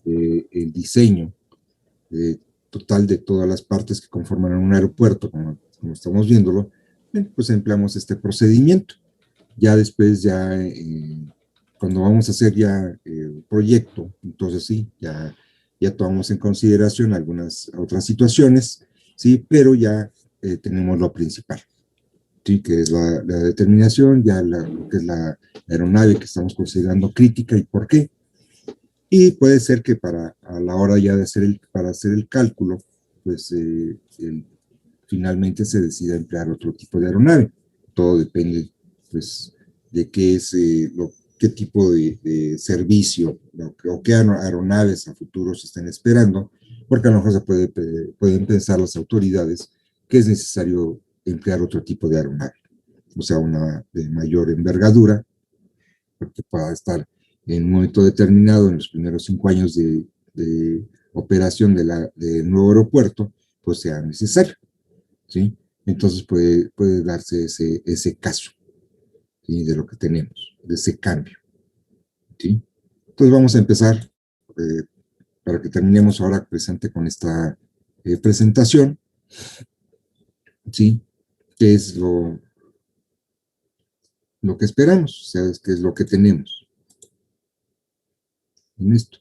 el diseño total de todas las partes que conforman un aeropuerto, como estamos viéndolo, pues empleamos este procedimiento. Ya después, cuando vamos a hacer ya el proyecto, entonces sí, ya tomamos en consideración algunas otras situaciones, sí, pero ya tenemos lo principal, sí, que es la determinación, lo que es la aeronave que estamos considerando crítica y por qué. Y puede ser que a la hora ya para hacer el cálculo, pues finalmente se decida emplear otro tipo de aeronave. Todo depende, pues, de qué tipo de servicio o qué aeronaves a futuro se estén esperando, porque a lo mejor pueden pensar las autoridades que es necesario emplear otro tipo de aeronave, o sea, una de mayor envergadura, porque pueda estar en un momento determinado, en los primeros 5 años de operación del nuevo aeropuerto, pues sea necesario, ¿sí? Entonces puede darse ese caso, ¿sí? De lo que tenemos, de ese cambio, ¿sí? Entonces vamos a empezar, eh, para que terminemos ahora presente con esta presentación, ¿sí? ¿Qué es lo que esperamos? O sea, ¿qué es lo que tenemos en esto?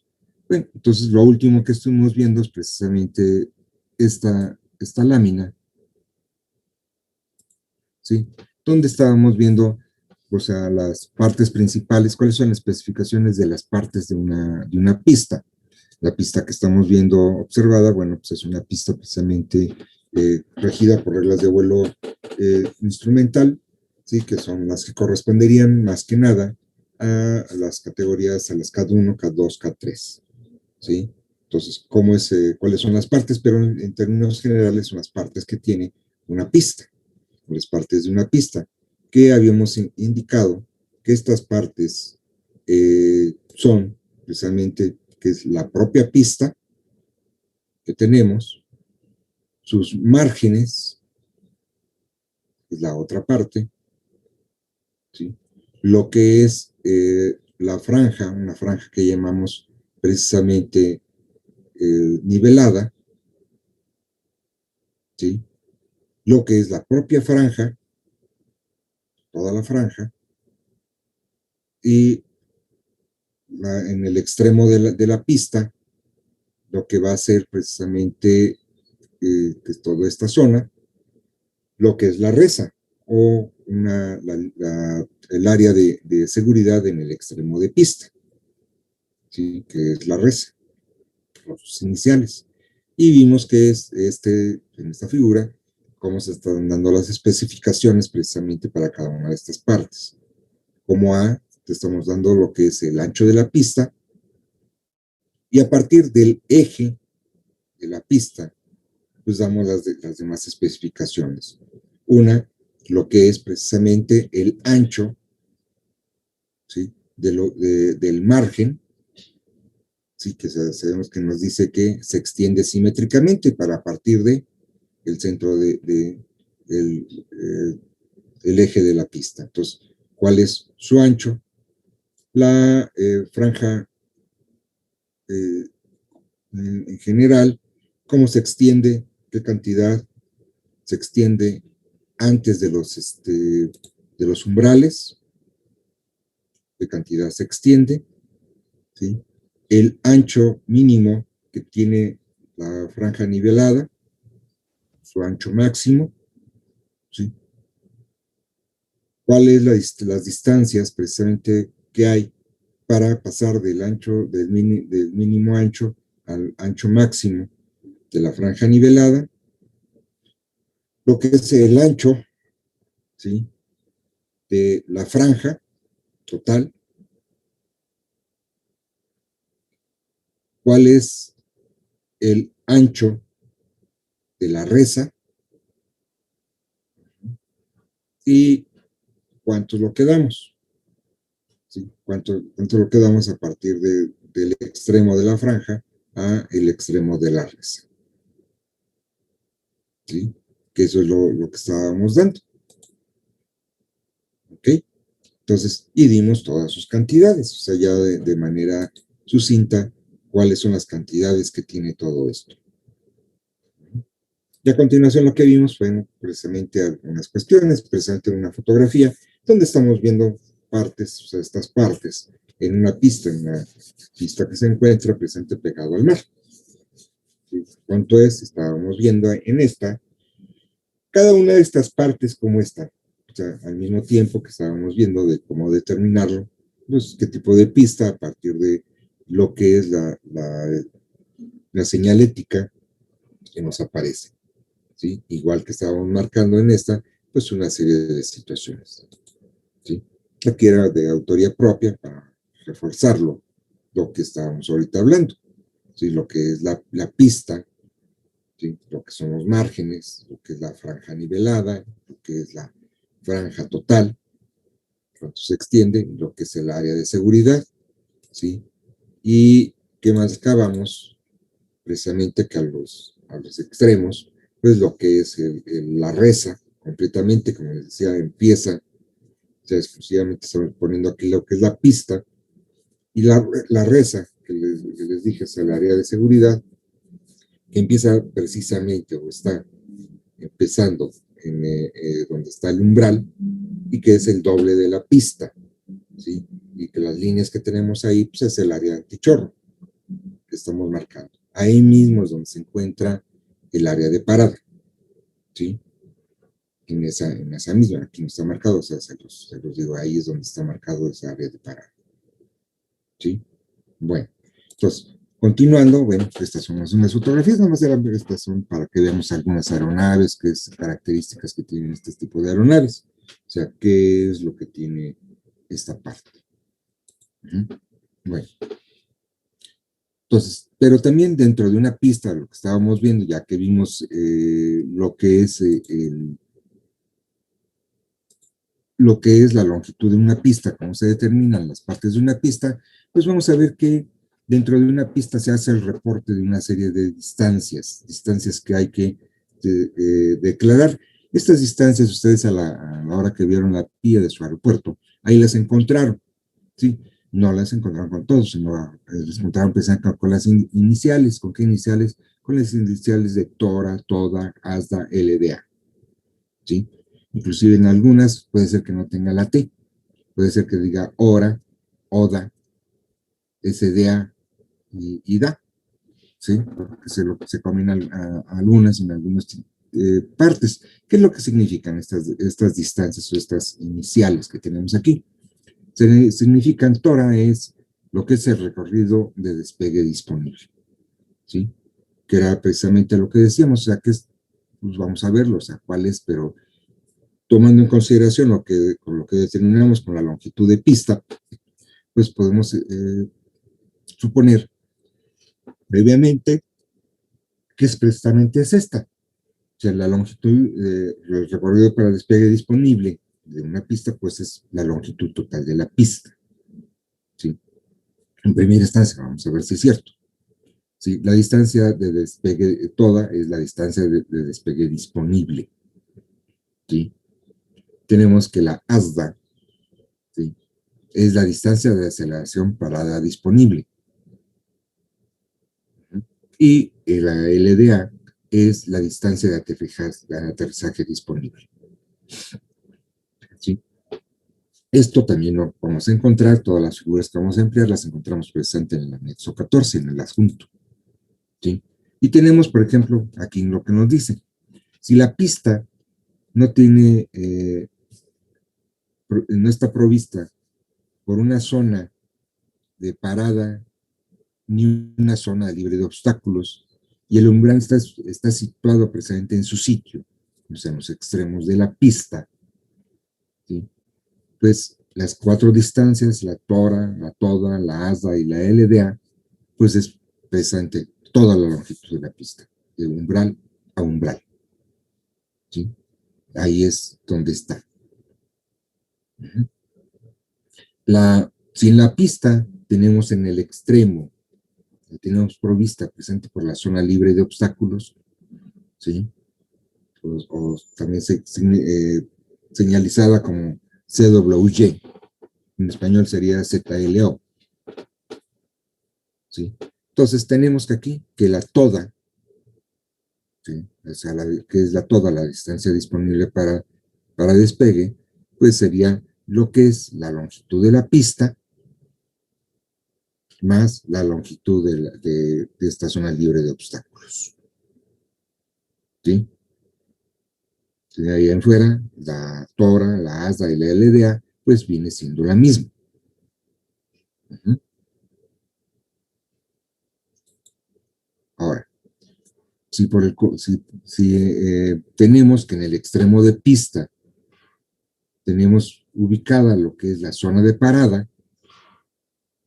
Bueno, entonces lo último que estuvimos viendo es precisamente esta lámina, ¿sí? Donde estábamos viendo, o sea, las partes principales, cuáles son las especificaciones de las partes de una pista. La pista que estamos viendo observada, bueno, pues es una pista precisamente regida por reglas de vuelo instrumental, ¿sí? Que son las que corresponderían más que nada a las categorías, a las CAD 1, CAD 2, CAD 3, ¿sí? Entonces, cuáles son las partes, pero en términos generales son las partes que tiene una pista, las partes de una pista, que habíamos indicado que estas partes son precisamente que es la propia pista que tenemos, sus márgenes, que es la otra parte, ¿sí? Lo que es la franja, una franja que llamamos precisamente nivelada, ¿sí? Lo que es la propia franja, toda la franja, y en el extremo de la pista, lo que va a ser precisamente que es toda esta zona, lo que es la resa o el área de seguridad en el extremo de pista, ¿sí? Que es la resa, los iniciales. Y vimos que en esta figura, cómo se están dando las especificaciones precisamente para cada una de estas partes. Como A, te estamos dando lo que es el ancho de la pista, y a partir del eje de la pista, pues damos las demás especificaciones. Una, lo que es precisamente el ancho, ¿sí? Del margen, ¿sí? Que sabemos que nos dice que se extiende simétricamente para partir de el centro el eje de la pista. Entonces, ¿cuál es su ancho? La franja eh, en general, ¿cómo se extiende? ¿Qué cantidad se extiende antes de los umbrales? ¿Qué cantidad se extiende? ¿Sí? El ancho mínimo que tiene la franja nivelada, su ancho máximo, ¿sí? ¿Cuáles las distancias precisamente que hay para pasar del mínimo ancho al ancho máximo de la franja nivelada? Lo que es el ancho, ¿sí? De la franja total. ¿Cuál es el ancho de la resa? Y cuánto lo quedamos, ¿sí? ¿Cuánto lo quedamos a partir del extremo de la franja a el extremo de la resa? ¿Sí? Que eso es lo que estábamos dando. ¿Ok? Entonces, y dimos todas sus cantidades, o sea, ya de manera sucinta, cuáles son las cantidades que tiene todo esto. Y a continuación lo que vimos fue precisamente algunas cuestiones, precisamente una fotografía, donde estamos viendo partes, o sea, estas partes, en una pista que se encuentra presente pegado al mar. ¿Sí? ¿Cuánto es? Estábamos viendo en esta, cada una de estas partes como está. O sea, al mismo tiempo que estábamos viendo de cómo determinarlo, pues qué tipo de pista a partir de lo que es la señalética que nos aparece. ¿Sí? Igual que estábamos marcando en esta, pues una serie de situaciones. ¿Sí? Aquí era de autoría propia para reforzarlo, lo que estábamos ahorita hablando. ¿Sí? Lo que es la pista, ¿sí? Lo que son los márgenes, lo que es la franja nivelada, lo que es la franja total, cuánto se extiende, lo que es el área de seguridad, ¿sí? Y qué más acabamos, precisamente que a los extremos, pues lo que es la reza, completamente, como les decía, empieza, o sea, exclusivamente estamos poniendo aquí lo que es la pista, y la reza, que les dije, es el área de seguridad, que empieza precisamente, o está empezando en donde está el umbral, y que es el doble de la pista, ¿sí? Y que las líneas que tenemos ahí, pues es el área antichorro que estamos marcando. Ahí mismo es donde se encuentra el área de parada, ¿sí? En esa misma, aquí no está marcado, o sea, se los digo, ahí es donde está marcado esa área de parada, ¿sí? Bueno, entonces, continuando, bueno, estas son unas fotografías, nomás eran, estas son para que veamos algunas aeronaves, qué es, características que tienen este tipo de aeronaves, o sea, qué es lo que tiene esta parte. Bueno, entonces, pero también dentro de una pista, lo que estábamos viendo, ya que vimos lo que es lo que es la longitud de una pista, cómo se determinan las partes de una pista, pues vamos a ver que dentro de una pista se hace el reporte de una serie de distancias que hay que declarar. Estas distancias ustedes a la hora que vieron la guía de su aeropuerto, ahí las encontraron, ¿sí? No las encontraron con todos, sino las encontraron precisamente con las iniciales. ¿Con qué iniciales? Con las iniciales de TORA, TODA, ASDA, LDA, ¿sí? Inclusive en algunas puede ser que no tenga la T, puede ser que diga ORA, ODA, SDA y DA, ¿sí? Porque se combinan algunas en algunas partes. ¿Qué es lo que significan estas distancias o estas iniciales que tenemos aquí? Significan TORA es lo que es el recorrido de despegue disponible, ¿sí? Que era precisamente lo que decíamos, o sea, que es, pues vamos a verlo, o sea, cuál es, pero tomando en consideración con lo que determinamos con la longitud de pista, pues podemos suponer previamente que es precisamente es esta. O sea, la longitud, el recorrido para despegue disponible de una pista, pues es la longitud total de la pista. ¿Sí? En primera instancia, vamos a ver si es cierto. ¿Sí? La distancia de despegue toda es la distancia de despegue disponible. ¿Sí? Tenemos que la ASDA, ¿sí? Es la distancia de aceleración parada disponible. Y la LDA es la distancia de aterrizaje disponible. ¿Sí? Esto también lo vamos a encontrar, todas las figuras que vamos a emplear las encontramos presentes en el anexo 14, en el adjunto. ¿Sí? Y tenemos, por ejemplo, aquí lo que nos dice, si la pista no tiene, no está provista por una zona de parada ni una zona libre de obstáculos, y el umbral está situado precisamente en su sitio, o sea, en los extremos de la pista, ¿sí? Pues las cuatro distancias, la TORA, la TODA, la ASDA y la LDA, pues es precisamente toda la longitud de la pista, de umbral a umbral, ¿sí? Ahí es donde está. Si en la pista tenemos en el extremo, tenemos provista presente por la zona libre de obstáculos, ¿sí? O también señalizada como CWY, en español sería ZLO, ¿sí? Entonces tenemos que aquí que la toda, ¿sí? O sea, que es la toda la distancia disponible para despegue, pues sería lo que es la longitud de la pista más la longitud de esta zona libre de obstáculos. ¿Sí? De ahí en fuera, la tora, la ASDA y la LDA, pues viene siendo la misma. Uh -huh. Ahora, si tenemos que en el extremo de pista tenemos ubicada lo que es la zona de parada,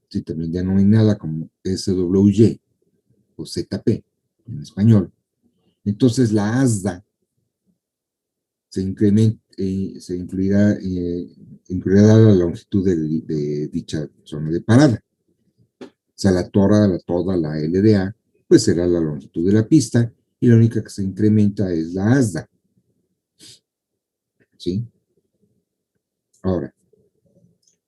si también denominada como SWY o ZP en español, entonces la ASDA se incluirá la longitud de dicha zona de parada. O sea, la tora, la toda, la LDA, pues será la longitud de la pista y la única que se incrementa es la ASDA. ¿Sí? Ahora,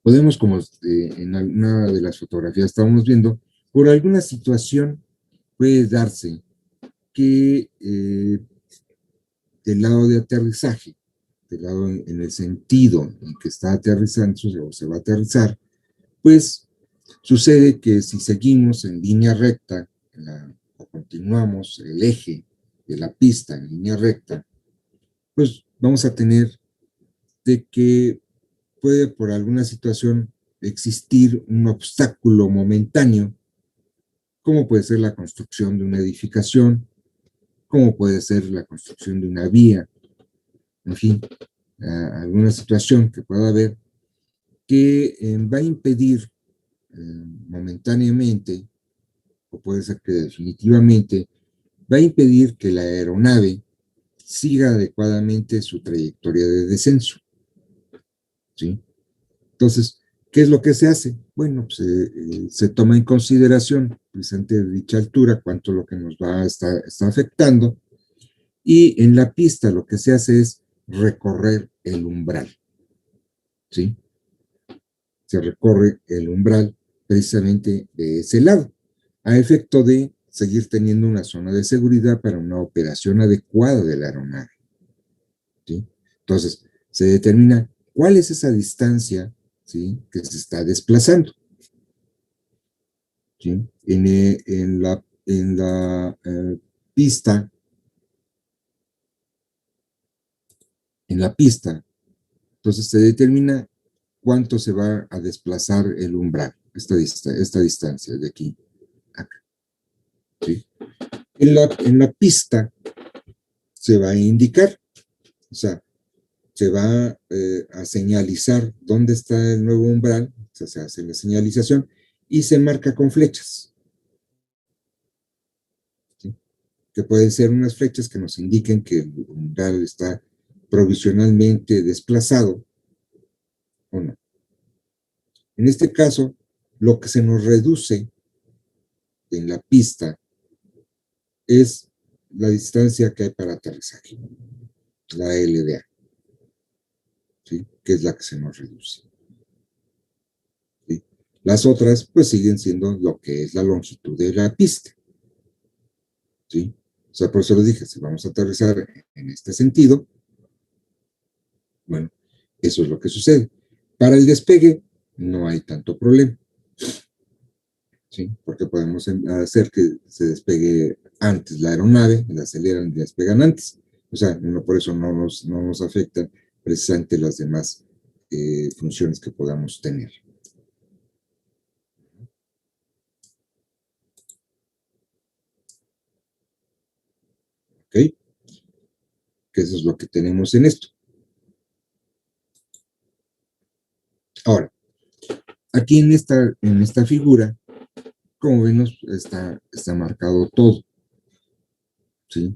podemos, como en alguna de las fotografías estábamos viendo, por alguna situación puede darse que del lado de aterrizaje, del lado en el sentido en que está aterrizando o se va a aterrizar, pues sucede que si seguimos en línea recta o continuamos el eje de la pista en línea recta, pues vamos a tener de que puede por alguna situación existir un obstáculo momentáneo, como puede ser la construcción de una edificación, como puede ser la construcción de una vía, en fin, alguna situación que pueda haber que va a impedir momentáneamente, o puede ser que definitivamente, va a impedir que la aeronave siga adecuadamente su trayectoria de descenso. ¿Sí? Entonces, ¿qué es lo que se hace? Bueno, pues, se toma en consideración, presente de dicha altura, cuánto lo que nos va a estar afectando, y en la pista lo que se hace es recorrer el umbral. ¿Sí? Se recorre el umbral precisamente de ese lado, a efecto de seguir teniendo una zona de seguridad para una operación adecuada de la aeronave. ¿Sí? Entonces, se determina cuál es esa distancia, ¿sí?, que se está desplazando. ¿Sí? En la pista, entonces se determina cuánto se va a desplazar el umbral, esta distancia de aquí a acá. ¿Sí? En la pista se va a indicar, o sea, se va a señalizar dónde está el nuevo umbral, o sea, se hace la señalización y se marca con flechas, ¿sí?, que pueden ser unas flechas que nos indiquen que el umbral está provisionalmente desplazado o no. En este caso, lo que se nos reduce en la pista es la distancia que hay para aterrizaje, la LDA, ¿sí?, que es la que se nos reduce. ¿Sí? Las otras, pues, siguen siendo lo que es la longitud de la pista. ¿Sí? O sea, por eso les dije, si vamos a aterrizar en este sentido, bueno, eso es lo que sucede. Para el despegue, no hay tanto problema. ¿Sí? Porque podemos hacer que se despegue antes la aeronave, la aceleran y despegan antes. O sea, por eso no nos afectan precisamente las demás funciones que podamos tener. ¿Ok? Que eso es lo que tenemos en esto. Ahora, aquí en esta figura, como vemos, está marcado todo. ¿Sí?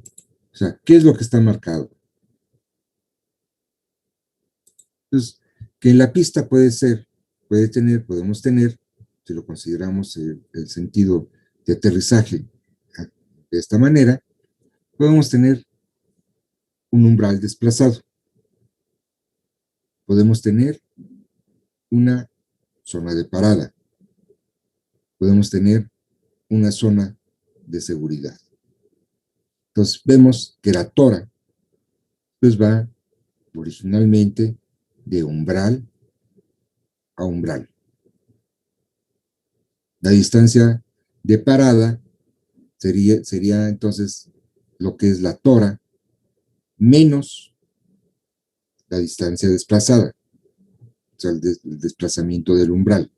O sea, ¿qué es lo que está marcado? Pues, que en la pista podemos tener, si lo consideramos el sentido de aterrizaje de esta manera, podemos tener un umbral desplazado. Podemos tener una zona de parada. Podemos tener una zona de seguridad. Entonces vemos que la tora pues va originalmente de umbral a umbral. La distancia de parada sería entonces lo que es la tora menos la distancia desplazada, o sea, el desplazamiento del umbral,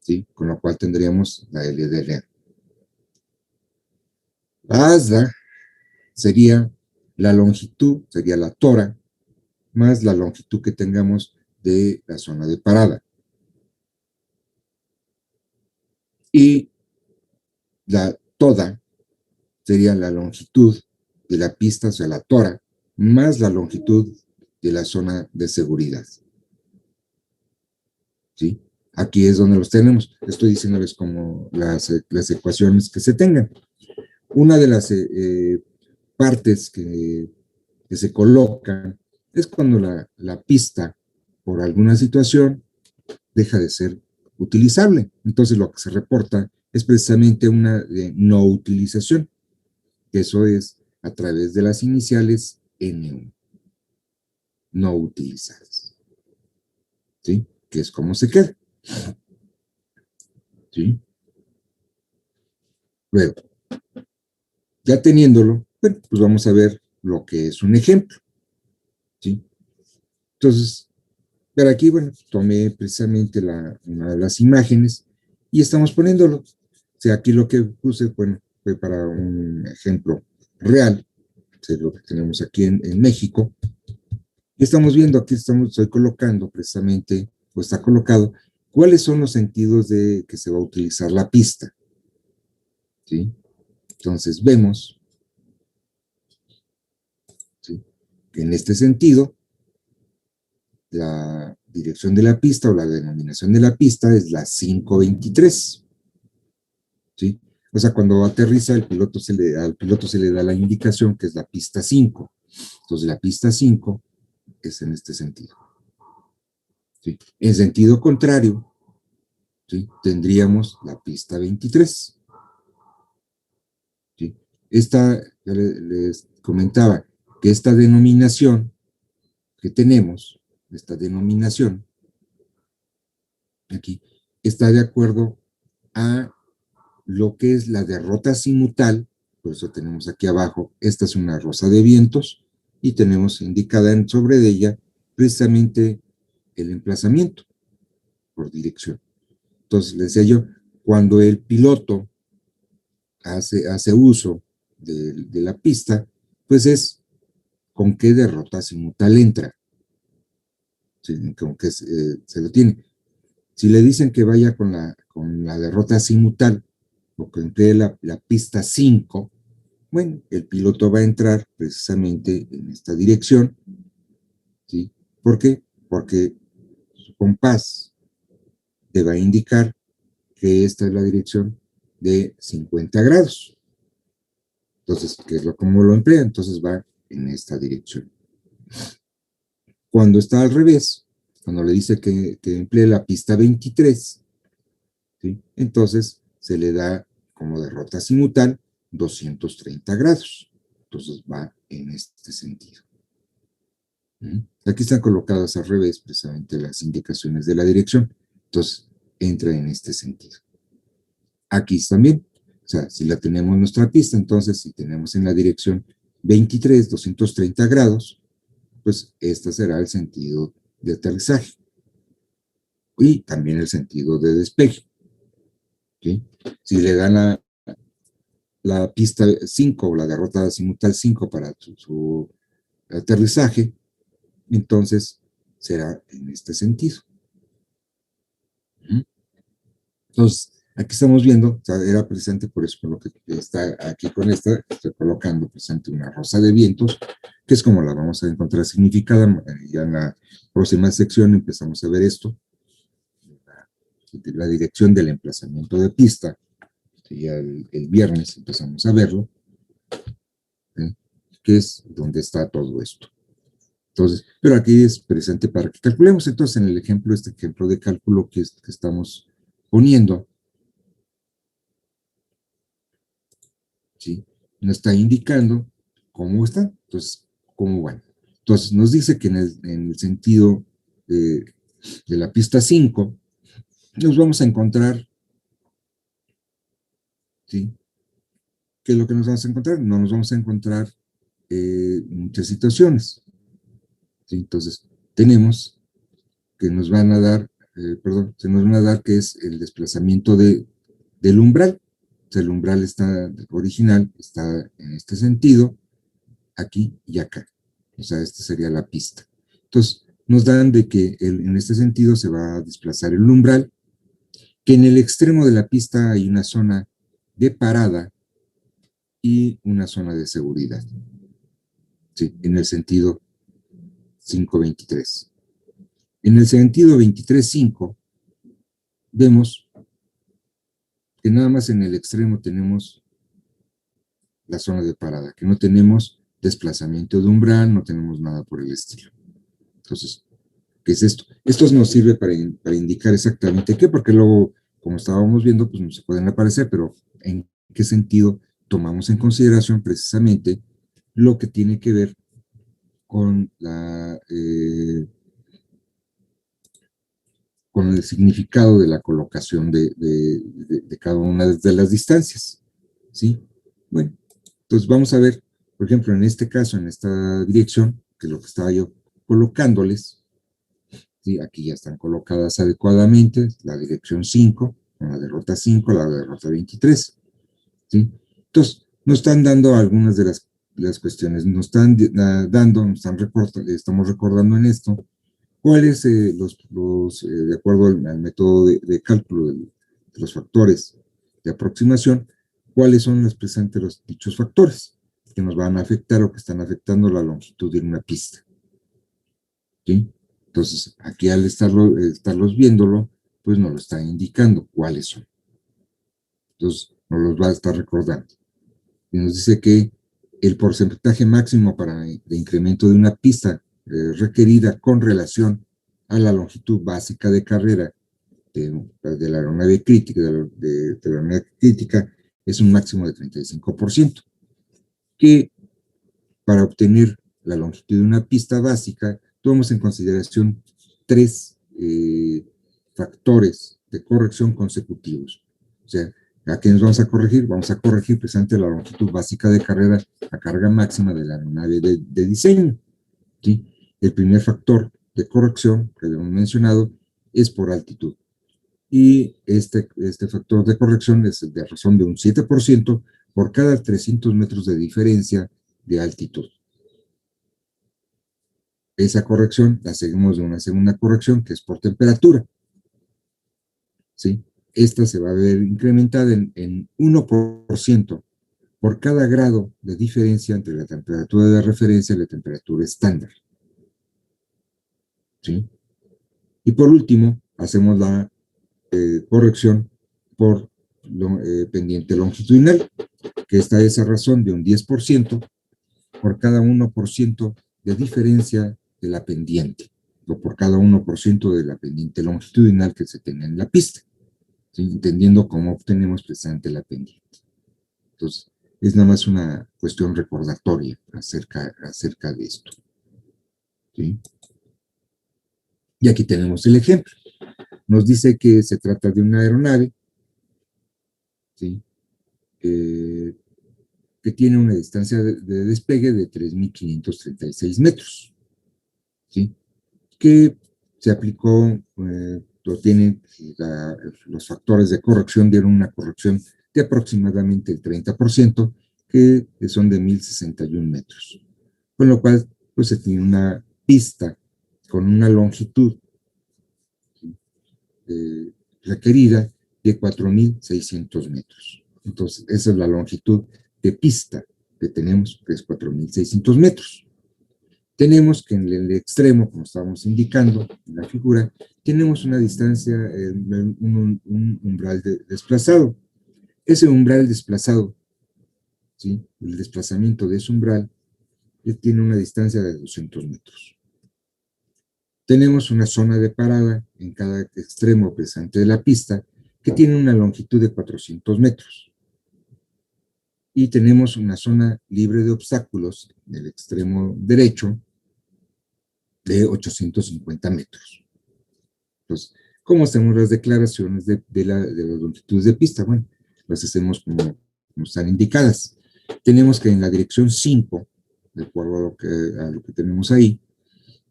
¿sí? Con lo cual tendríamos la LDLA. La ASDA sería la longitud, sería la tora, más la longitud que tengamos de la zona de parada. Y la toda sería la longitud de la pista, o sea, la tora, más la longitud de la zona de seguridad. ¿Sí? Aquí es donde los tenemos. Estoy diciéndoles como las ecuaciones que se tengan. Una de las partes que se colocan es cuando la pista, por alguna situación, deja de ser utilizable. Entonces lo que se reporta es precisamente una no utilización, que eso es a través de las iniciales N1, no utilizadas. ¿Sí? Que es como se queda. ¿Sí? Luego, ya teniéndolo, bueno, pues vamos a ver lo que es un ejemplo. ¿Sí? Entonces, pero aquí, bueno, tomé precisamente una de las imágenes y estamos poniéndolo. O sea, aquí lo que puse, bueno, fue para un ejemplo real, o sea, lo que tenemos aquí en México. Y estamos viendo, aquí estoy colocando precisamente, o está colocado, cuáles son los sentidos de que se va a utilizar la pista. ¿Sí? Entonces vemos, ¿sí?, que en este sentido, la dirección de la pista o la denominación de la pista es la 523. ¿Sí? O sea, cuando aterriza, al piloto se le da la indicación que es la pista 5. Entonces, la pista 5 es en este sentido. ¿Sí? En sentido contrario, ¿sí?, tendríamos la pista 23. ¿Sí? Ya les comentaba que esta denominación que tenemos, esta denominación aquí, está de acuerdo a lo que es la derrota azimutal. Por eso tenemos aquí abajo, esta es una rosa de vientos, y tenemos indicada sobre ella precisamente el emplazamiento por dirección. Entonces, les decía yo, cuando el piloto hace uso de la pista, pues es con qué derrota azimutal entra, ¿sí?, con qué se lo tiene. Si le dicen que vaya con la derrota azimutal, o que emplee la pista 5, bueno, el piloto va a entrar precisamente en esta dirección. ¿Sí? ¿Por qué? Porque su compás te va a indicar que esta es la dirección de 50 grados. Entonces, ¿qué es cómo lo emplea? Entonces va en esta dirección. Cuando está al revés, cuando le dice que emplee la pista 23, ¿sí?, entonces se le da como derrota azimutal 230 grados. Entonces va en este sentido. Aquí están colocadas al revés precisamente las indicaciones de la dirección. Entonces entra en este sentido. Aquí también, o sea, si la tenemos en nuestra pista, entonces si tenemos en la dirección 23, 230 grados, pues este será el sentido de aterrizaje y también el sentido de despegue. ¿Sí? Si le dan la pista 5 o la derrota azimutal 5 para su aterrizaje, entonces será en este sentido. Entonces, aquí estamos viendo, o sea, era presente por eso, por lo que está aquí con esta, estoy colocando presente una rosa de vientos, que es como la vamos a encontrar significada. Ya en la próxima sección empezamos a ver esto, la dirección del emplazamiento de pista. Ya el viernes empezamos a verlo, ¿sí?, que es donde está todo esto. Entonces, pero aquí es presente para que calculemos. Entonces, en el ejemplo, este ejemplo de cálculo que estamos poniendo, ¿sí? Nos está indicando cómo está, entonces, cómo van. Entonces, nos dice que en el sentido de la pista 5, nos vamos a encontrar, ¿sí? ¿Qué es lo que nos vamos a encontrar? No nos vamos a encontrar muchas situaciones, ¿sí? Entonces, tenemos que nos van a dar, perdón, se nos van a dar que es el desplazamiento del umbral. O sea, el umbral está, original está en este sentido, aquí y acá. O sea, esta sería la pista. Entonces, nos dan de que en este sentido se va a desplazar el umbral, que en el extremo de la pista hay una zona de parada y una zona de seguridad. Sí, en el sentido 523. En el sentido 23.5 vemos que nada más en el extremo tenemos la zona de parada, que no tenemos desplazamiento de umbral, no tenemos nada por el estilo. Entonces, ¿qué es esto? Esto nos sirve para indicar exactamente qué, porque luego, como estábamos viendo, pues no se pueden aparecer, pero en qué sentido tomamos en consideración precisamente lo que tiene que ver con con el significado de la colocación de cada una de las distancias, ¿sí? Bueno, entonces vamos a ver, por ejemplo, en este caso, en esta dirección, que es lo que estaba yo colocándoles, ¿sí? Aquí ya están colocadas adecuadamente, la dirección 5, la de ruta 5, la de ruta 23, ¿sí? Entonces, nos están dando algunas de las cuestiones, nos están dando, estamos recordando en esto, cuáles de acuerdo al método de cálculo de los factores de aproximación, cuáles son los presentes los dichos factores que nos van a afectar o que están afectando la longitud de una pista. ¿Sí? Entonces, aquí al estarlos viéndolo, pues nos lo está indicando cuáles son. Entonces, nos los va a estar recordando. Y nos dice que el porcentaje máximo de incremento de una pista requerida con relación a la longitud básica de carrera de la aeronave crítica, de la aeronave crítica, es un máximo de 35%, que para obtener la longitud de una pista básica, tomamos en consideración tres factores de corrección consecutivos. O sea, ¿a qué nos vamos a corregir? Vamos a corregir precisamente la longitud básica de carrera, la carga máxima de la aeronave de diseño. ¿Sí? El primer factor de corrección que hemos mencionado es por altitud. Y este factor de corrección es de razón de un 7% por cada 300 metros de diferencia de altitud. Esa corrección la seguimos de una segunda corrección que es por temperatura. ¿Sí? Esta se va a ver incrementada en 1% por cada grado de diferencia entre la temperatura de referencia y la temperatura estándar. ¿Sí? Y por último, hacemos la corrección por pendiente longitudinal, que está a esa razón de un 10% por cada 1% de diferencia de la pendiente, o por cada 1% de la pendiente longitudinal que se tenga en la pista, ¿sí? Entendiendo cómo obtenemos precisamente la pendiente. Entonces, es nada más una cuestión recordatoria acerca de esto. ¿Sí? Y aquí tenemos el ejemplo. Nos dice que se trata de una aeronave, ¿sí? Que tiene una distancia de despegue de 3.536 metros, ¿sí? Que se aplicó, tienen los factores de corrección, dieron una corrección de aproximadamente el 30%, que son de 1.061 metros. Con lo cual, pues se tiene una pista con una longitud requerida de 4.600 metros. Entonces, esa es la longitud de pista que tenemos, que es 4.600 metros. Tenemos que en el extremo, como estábamos indicando en la figura, tenemos una distancia, un umbral desplazado. Ese umbral desplazado, ¿sí? El desplazamiento de ese umbral tiene una distancia de 200 metros. Tenemos una zona de parada en cada extremo presente de la pista que tiene una longitud de 400 metros. y tenemos una zona libre de obstáculos en el extremo derecho de 850 metros. Entonces, ¿cómo hacemos las declaraciones de las longitudes de pista? Bueno, las hacemos como están indicadas. Tenemos que en la dirección 5, de acuerdo a lo que tenemos ahí,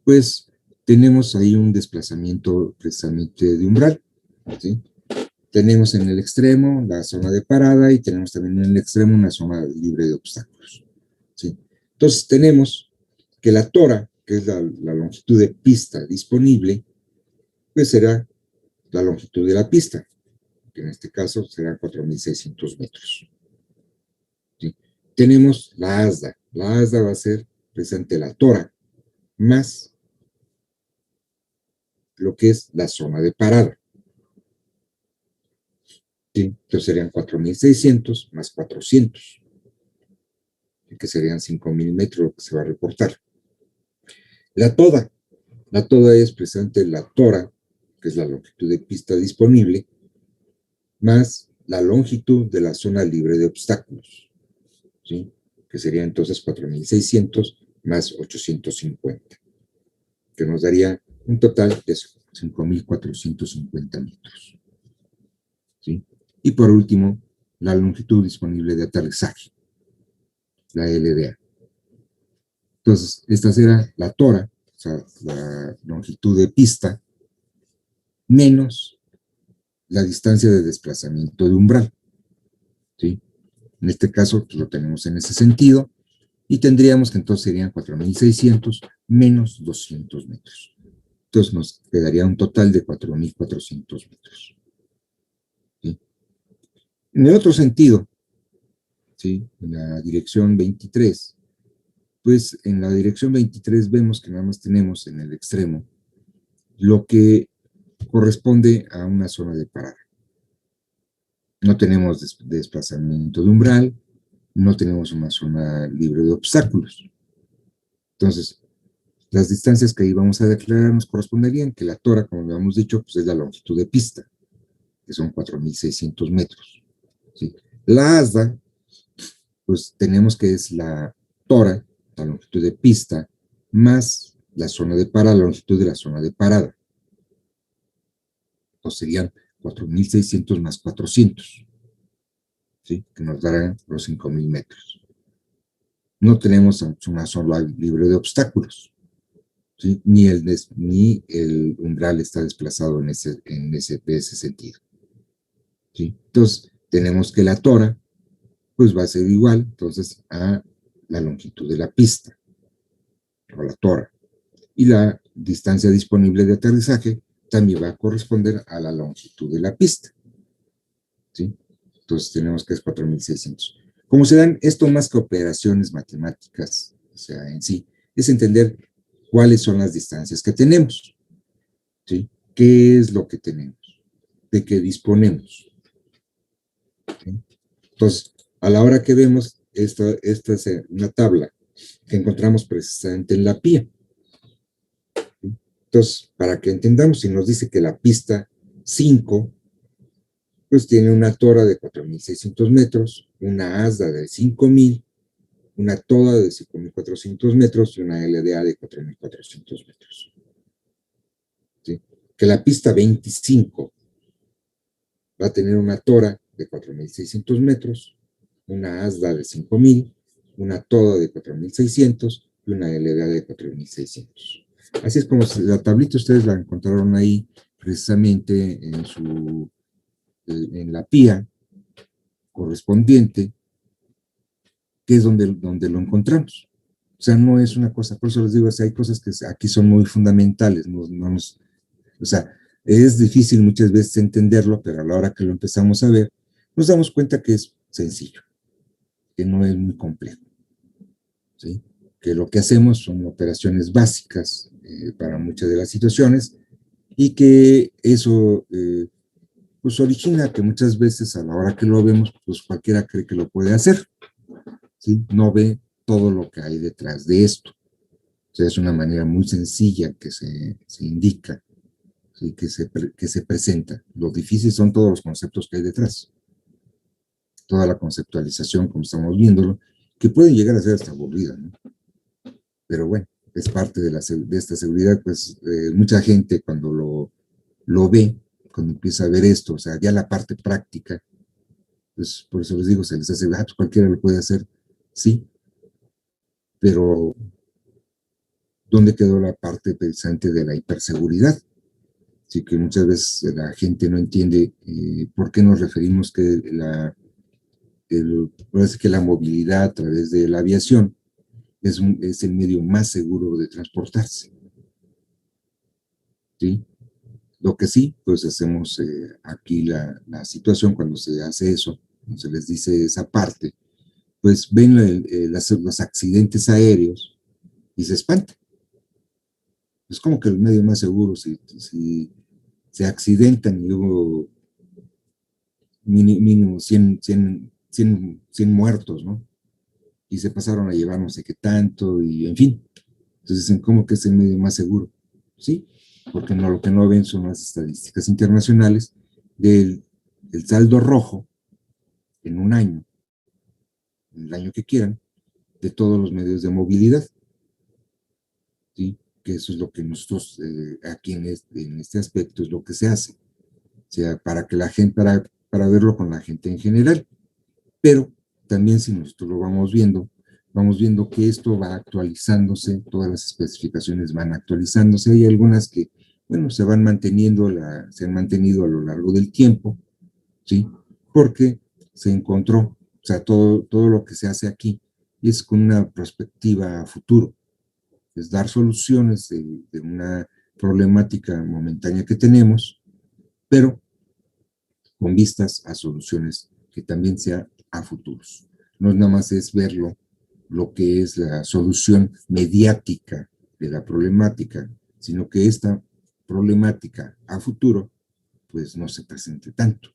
pues tenemos ahí un desplazamiento precisamente de umbral, ¿sí? Tenemos en el extremo la zona de parada y tenemos también en el extremo una zona libre de obstáculos, ¿sí? Entonces tenemos que la tora, que es la longitud de pista disponible, pues será la longitud de la pista, que en este caso serán 4.600 metros. ¿Sí? Tenemos la asda. La asda va a ser precisamente la tora más lo que es la zona de parada. ¿Sí? Entonces serían 4.600 más 400, que serían 5.000 metros lo que se va a reportar. La toda. La toda es precisamente la tora, que es la longitud de pista disponible, más la longitud de la zona libre de obstáculos, ¿sí? Que sería entonces 4.600 más 850, que nos daría un total de 5.450 metros, ¿sí? Y por último, la longitud disponible de aterrizaje, la LDA. Entonces, esta será la tora, o sea, la longitud de pista, menos la distancia de desplazamiento de umbral, ¿sí? En este caso, pues, lo tenemos en ese sentido, y tendríamos que entonces serían 4.600 menos 200 metros. Entonces nos quedaría un total de 4.400 metros. ¿Sí? En el otro sentido, ¿sí? En la dirección 23, pues en la dirección 23 vemos que nada más tenemos en el extremo lo que corresponde a una zona de parada. No tenemos desplazamiento de umbral, no tenemos una zona libre de obstáculos. Entonces, las distancias que ahí vamos a declarar nos corresponderían que la tora, como lo hemos dicho, pues es la longitud de pista, que son 4.600 metros. ¿Sí? La asda, pues tenemos que es la tora, la longitud de pista, más la zona de parada, la longitud de la zona de parada. Entonces serían 4.600 más 400, ¿sí? Que nos darán los 5.000 metros. No tenemos una zona libre de obstáculos, ¿sí? Ni el umbral está desplazado de ese sentido, ¿sí? Entonces, tenemos que la tora, pues va a ser igual, entonces, a la longitud de la pista, o la tora. Y la distancia disponible de aterrizaje también va a corresponder a la longitud de la pista, ¿sí? Entonces, tenemos que es 4.600. Como se dan esto más que operaciones matemáticas, o sea, en sí, es entender cuáles son las distancias que tenemos, ¿sí? ¿Qué es lo que tenemos? ¿De qué disponemos? ¿Sí? Entonces, a la hora que vemos, esta es una tabla que encontramos precisamente en la PIA. ¿Sí? Entonces, para que entendamos, si nos dice que la pista 5, pues tiene una tora de 4.600 metros, una asda de 5.000, una toda de 5.400 metros y una LDA de 4.400 metros. ¿Sí? Que la pista 25 va a tener una tora de 4.600 metros, una asda de 5.000, una toda de 4.600 y una LDA de 4.600. Así es como la tablita ustedes la encontraron ahí precisamente en la PIA correspondiente, que es donde lo encontramos. O sea, no es una cosa, por eso les digo, o sea, hay cosas que aquí son muy fundamentales, o sea, es difícil muchas veces entenderlo, pero a la hora que lo empezamos a ver, nos damos cuenta que es sencillo, que no es muy complejo, ¿sí? Que lo que hacemos son operaciones básicas para muchas de las situaciones y que eso pues origina que muchas veces a la hora que lo vemos, pues cualquiera cree que lo puede hacer, ¿sí? No ve todo lo que hay detrás de esto. O sea, es una manera muy sencilla que se indica, ¿sí? Que se presenta. Lo difícil son todos los conceptos que hay detrás. toda la conceptualización, como estamos viéndolo, que puede llegar a ser hasta aburrida, ¿no? Pero bueno, es parte de esta seguridad, pues mucha gente cuando lo ve, cuando empieza a ver esto, o sea, ya la parte práctica, pues por eso les digo, se les hace, pues cualquiera lo puede hacer, sí, pero ¿dónde quedó la parte pensante de la hiperseguridad? Así que muchas veces la gente no entiende por qué nos referimos que parece que la movilidad a través de la aviación es el medio más seguro de transportarse, ¿sí? Lo que sí, pues hacemos aquí la situación cuando se hace eso, cuando se les dice esa parte, pues ven los accidentes aéreos y se espantan. Es como que el medio más seguro, si se accidentan y luego mínimo 100 muertos, ¿no? Y se pasaron a llevar no sé qué tanto, y en fin. Entonces dicen, ¿cómo que es el medio más seguro? Sí, porque no, lo que no ven son las estadísticas internacionales del saldo rojo en un año, en el año que quieran, de todos los medios de movilidad, ¿sí? Que eso es lo que nosotros aquí en este aspecto es lo que se hace, o sea, para que la gente, para verlo con la gente en general. Pero también si nosotros lo vamos viendo que esto va actualizándose, todas las especificaciones van actualizándose, hay algunas que, bueno, se han mantenido a lo largo del tiempo, ¿sí? Porque se encontró, o sea, todo lo que se hace aquí es con una perspectiva a futuro, es dar soluciones de una problemática momentánea que tenemos, pero con vistas a soluciones que también sean a futuros. No nada más es verlo, lo que es la solución mediática de la problemática, sino que esta problemática a futuro, pues no se presente tanto.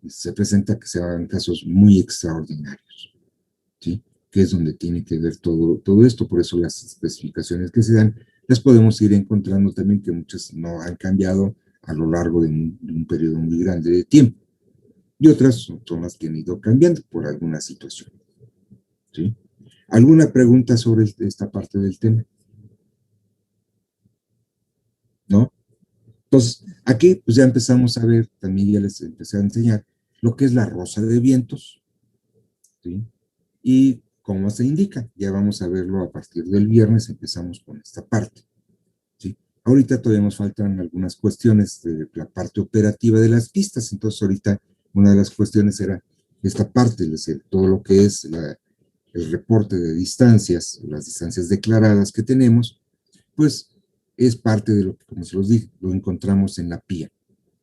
Se presenta que se hagan casos muy extraordinarios, ¿sí? Que es donde tiene que ver todo esto. Por eso las especificaciones que se dan, las podemos ir encontrando también que muchas no han cambiado a lo largo de un periodo muy grande de tiempo y otras son las que han ido cambiando por alguna situación, ¿sí? ¿Alguna pregunta sobre esta parte del tema? ¿No? Entonces, aquí pues ya empezamos a ver, también ya les empecé a enseñar lo que es la rosa de vientos, ¿sí? Y cómo se indica. Ya vamos a verlo a partir del viernes, empezamos con esta parte, ¿sí? Ahorita todavía nos faltan algunas cuestiones de la parte operativa de las pistas, entonces ahorita una de las cuestiones era esta parte, es decir, todo lo que es el reporte de distancias, las distancias declaradas que tenemos, pues es parte de lo que, como se los dije, lo encontramos en la PIA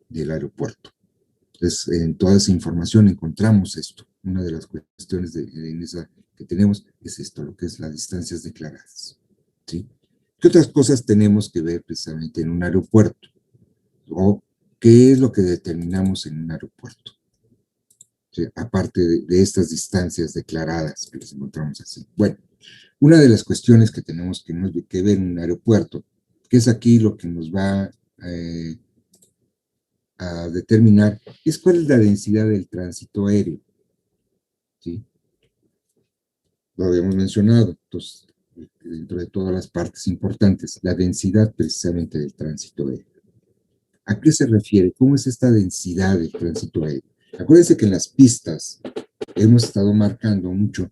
del aeropuerto. Entonces, en toda esa información encontramos esto. Una de las cuestiones en esa que tenemos es esto, lo que es las distancias declaradas, ¿sí? ¿Qué otras cosas tenemos que ver precisamente en un aeropuerto? ¿O qué es lo que determinamos en un aeropuerto? ¿Sí? Aparte de estas distancias declaradas que les encontramos así. Bueno, una de las cuestiones que tenemos que ver en un aeropuerto, que es aquí lo que nos va eh, a determinar, es cuál es la densidad del tránsito aéreo, ¿sí? Lo habíamos mencionado, entonces, dentro de todas las partes importantes, la densidad precisamente del tránsito aéreo. ¿A qué se refiere? ¿Cómo es esta densidad del tránsito aéreo? Acuérdense que en las pistas hemos estado marcando mucho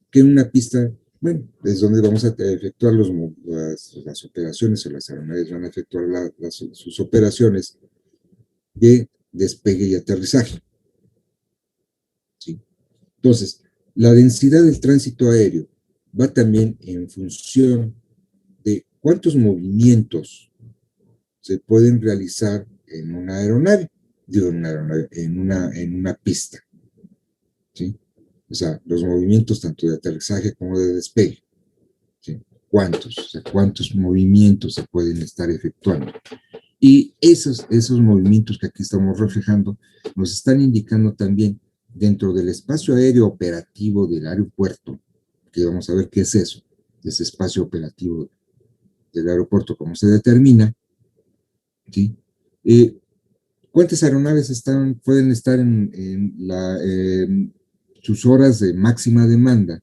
que en una pista, bueno, es donde vamos a efectuar las operaciones o las aeronaves van a efectuar sus operaciones de despegue y aterrizaje, ¿sí? Entonces, la densidad del tránsito aéreo va también en función de cuántos movimientos se pueden realizar en una aeronave, digo, en una pista, ¿sí? O sea, los movimientos tanto de aterrizaje como de despegue, ¿sí? ¿Cuántos? O sea, ¿cuántos movimientos se pueden estar efectuando? Y esos movimientos que aquí estamos reflejando nos están indicando también dentro del espacio aéreo operativo del aeropuerto, que vamos a ver qué es eso, ese espacio operativo del aeropuerto, cómo se determina, ¿sí? ¿Cuántas aeronaves pueden estar en la sus horas de máxima demanda,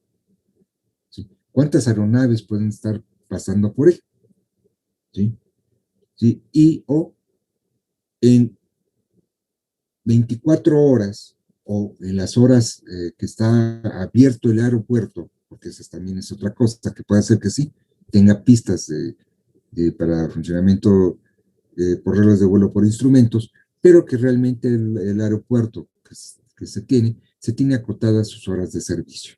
¿sí? ¿Cuántas aeronaves pueden estar pasando por él? ¿Sí? ¿Sí? Y o en 24 horas o en las horas que está abierto el aeropuerto, porque esa también es otra cosa, que puede hacer que sí, tenga pistas para funcionamiento por reglas de vuelo por instrumentos, pero que realmente el aeropuerto que se tiene acotadas sus horas de servicio,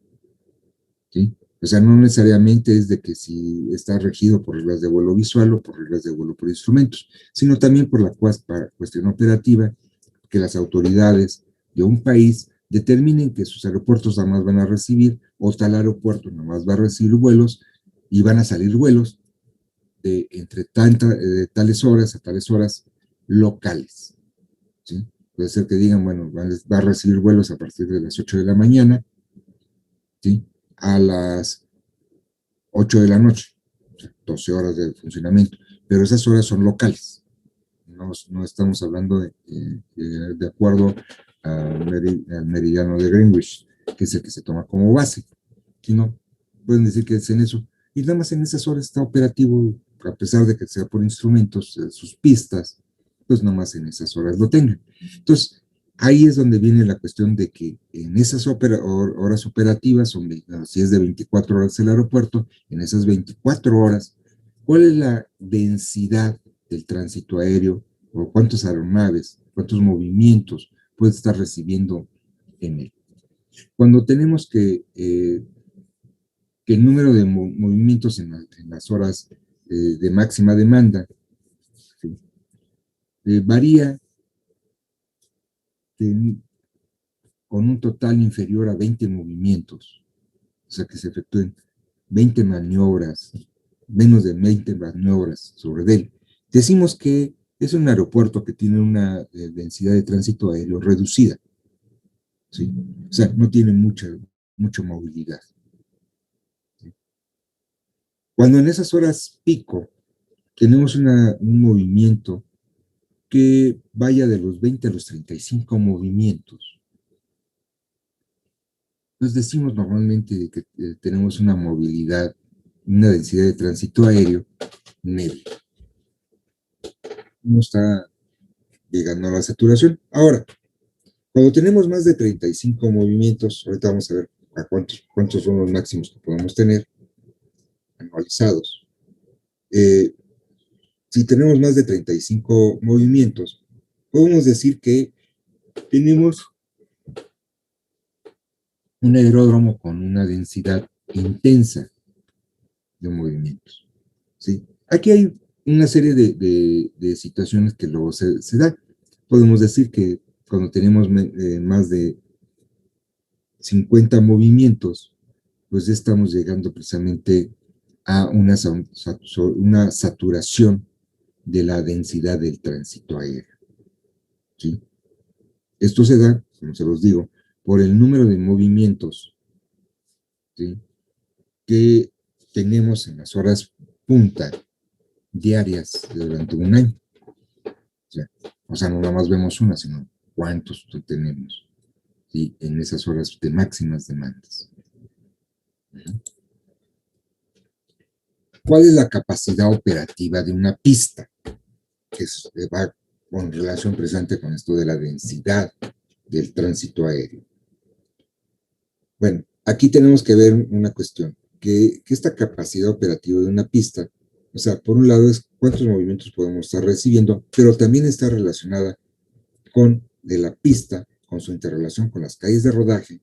¿sí? O sea, no necesariamente es de que si está regido por reglas de vuelo visual o por reglas de vuelo por instrumentos, sino también por la cuestión operativa, que las autoridades de un país determinen que sus aeropuertos nada más van a recibir, o tal aeropuerto nada más va a recibir vuelos, y van a salir vuelos de entre tales horas a tales horas locales, ¿sí? Puede ser que digan, bueno, va a recibir vuelos a partir de las 8 de la mañana, ¿sí? A las 8 de la noche, o sea, 12 horas de funcionamiento, pero esas horas son locales, no estamos hablando de acuerdo al meridiano de Greenwich, que es el que se toma como base, sino pueden decir que es en eso, y nada más en esas horas está operativo, a pesar de que sea por instrumentos, sus pistas, pues nada más en esas horas lo tengan. Entonces, ahí es donde viene la cuestión de que en esas horas operativas, si es de 24 horas el aeropuerto, en esas 24 horas, ¿cuál es la densidad del tránsito aéreo o cuántas aeronaves, cuántos movimientos puede estar recibiendo en él? Cuando tenemos que el número de movimientos en las horas de máxima demanda, ¿sí? Varía de, con un total inferior a 20 movimientos, o sea que se efectúen 20 maniobras, menos de 20 maniobras sobre él. Decimos que es un aeropuerto que tiene una densidad de tránsito aéreo reducida, ¿sí? O sea, no tiene mucha movilidad, ¿sí? Cuando en esas horas pico tenemos un movimiento que vaya de los 20 a los 35 movimientos, pues decimos normalmente que tenemos una movilidad, una densidad de tránsito aéreo media. No está llegando a la saturación. Ahora, cuando tenemos más de 35 movimientos, ahorita vamos a ver a cuántos son los máximos que podemos tener anualizados. Eh, si tenemos más de 35 movimientos, podemos decir que tenemos un aeródromo con una densidad intensa de movimientos, ¿sí? Aquí hay una serie de situaciones que luego se da. Podemos decir que cuando tenemos más de 50 movimientos, pues ya estamos llegando precisamente a una saturación de la densidad del tránsito aéreo, ¿sí? Esto se da, como se los digo, por el número de movimientos, ¿sí?, que tenemos en las horas punta diarias durante un año. O sea, no nada más vemos una, sino cuántos tenemos, ¿sí?, en esas horas de máximas demandas. ¿Cuál es la capacidad operativa de una pista? Que va con relación presente con esto de la densidad del tránsito aéreo. Bueno, aquí tenemos que ver una cuestión, que esta capacidad operativa de una pista, o sea, por un lado es cuántos movimientos podemos estar recibiendo, pero también está relacionada con de la pista, con su interrelación con las calles de rodaje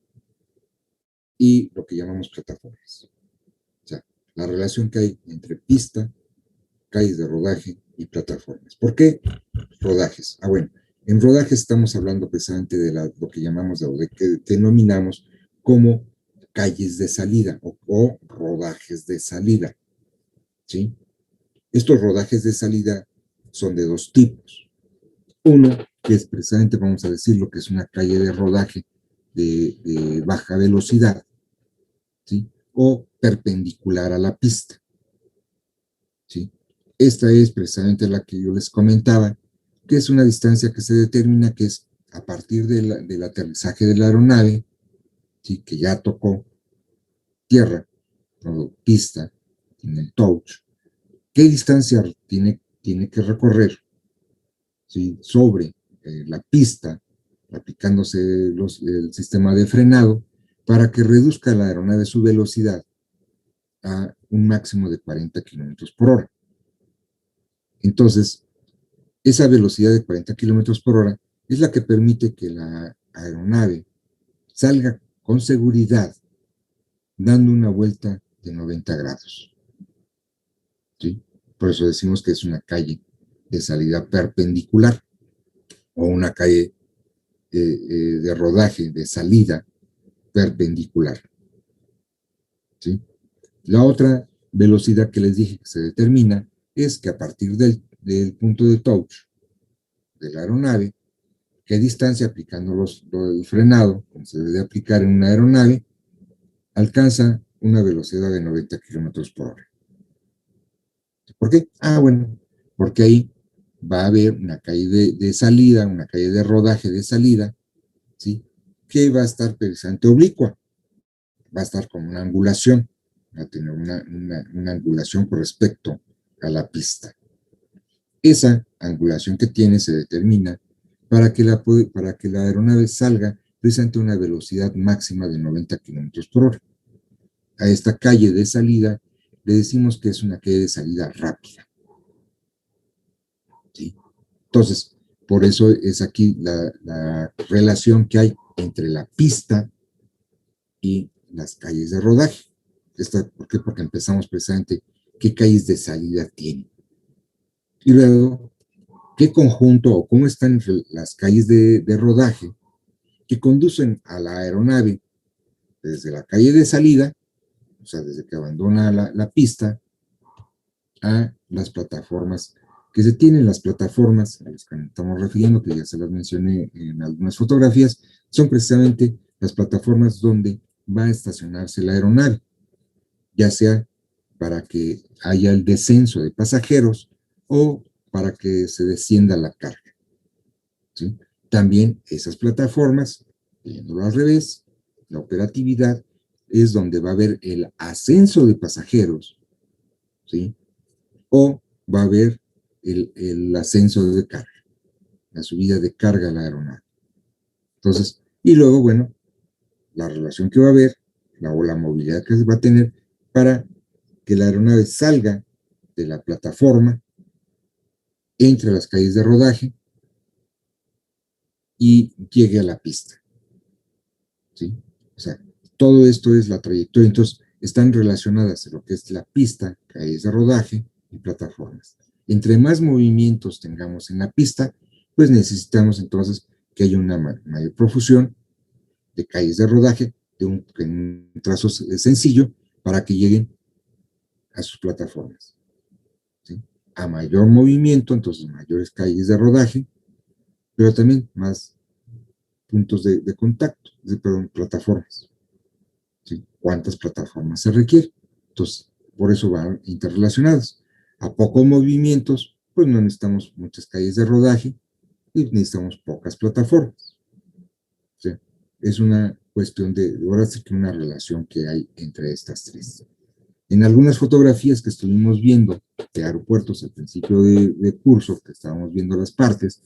y lo que llamamos plataformas. O sea, la relación que hay entre pista, calles de rodaje y plataformas. ¿Por qué rodajes? Bueno, en rodajes estamos hablando precisamente de lo que llamamos, de que denominamos como calles de salida o rodajes de salida, ¿sí? Estos rodajes de salida son de dos tipos. Uno, que es precisamente, vamos a decir, lo que es una calle de rodaje de baja velocidad, ¿sí?, o perpendicular a la pista, ¿sí? Esta es precisamente la que yo les comentaba, que es una distancia que se determina que es a partir del aterrizaje de la aeronave, ¿sí? Que ya tocó tierra o pista en el touch, ¿qué distancia tiene que recorrer, ¿sí? Sobre la pista, aplicándose el sistema de frenado, para que reduzca la aeronave su velocidad a un máximo de 40 kilómetros por hora? Entonces, esa velocidad de 40 kilómetros por hora es la que permite que la aeronave salga con seguridad dando una vuelta de 90 grados. ¿Sí? Por eso decimos que es una calle de salida perpendicular o una calle de rodaje, de salida perpendicular. ¿Sí? La otra velocidad que les dije que se determina es que a partir del punto de touch de la aeronave, qué distancia aplicando el frenado, como se debe aplicar en una aeronave, alcanza una velocidad de 90 kilómetros por hora. ¿Por qué? Bueno, porque ahí va a haber una calle de salida, una calle de rodaje de salida, ¿sí? Que va a estar precisamente oblicua, va a estar con una angulación, va a tener una angulación con respecto a la pista. Esa angulación que tiene se determina para que la aeronave salga precisamente a una velocidad máxima de 90 kilómetros por hora. A esta calle de salida le decimos que es una calle de salida rápida. ¿Sí? Entonces, por eso es aquí la relación que hay entre la pista y las calles de rodaje. ¿Por qué? Porque empezamos precisamente qué calles de salida tiene. Y luego, qué conjunto o cómo están las calles de rodaje que conducen a la aeronave desde la calle de salida, o sea, desde que abandona la pista, a las plataformas que se tienen. Las plataformas a las que estamos refiriendo, que ya se las mencioné en algunas fotografías, son precisamente las plataformas donde va a estacionarse la aeronave, ya sea para que haya el descenso de pasajeros o para que se descienda la carga. ¿Sí? También esas plataformas, viéndolo al revés, la operatividad es donde va a haber el ascenso de pasajeros, ¿sí? O va a haber el ascenso de carga, la subida de carga a la aeronave. Entonces, y luego, bueno, la relación que va a haber, o la movilidad que va a tener para que la aeronave salga de la plataforma, entre las calles de rodaje y llegue a la pista. ¿Sí? O sea, todo esto es la trayectoria. Entonces, están relacionadas lo que es la pista, calles de rodaje y plataformas. Entre más movimientos tengamos en la pista, pues necesitamos entonces que haya una mayor profusión de calles de rodaje, en un trazo sencillo, para que lleguen a sus plataformas. ¿Sí? A mayor movimiento, entonces mayores calles de rodaje, pero también más puntos de contacto, perdón, plataformas. ¿Sí? ¿Cuántas plataformas se requiere? Entonces, por eso van interrelacionadas. A pocos movimientos, pues no necesitamos muchas calles de rodaje y necesitamos pocas plataformas. O sea, es una cuestión ahora sí que una relación que hay entre estas tres. En algunas fotografías que estuvimos viendo de aeropuertos al principio de curso, que estábamos viendo las partes,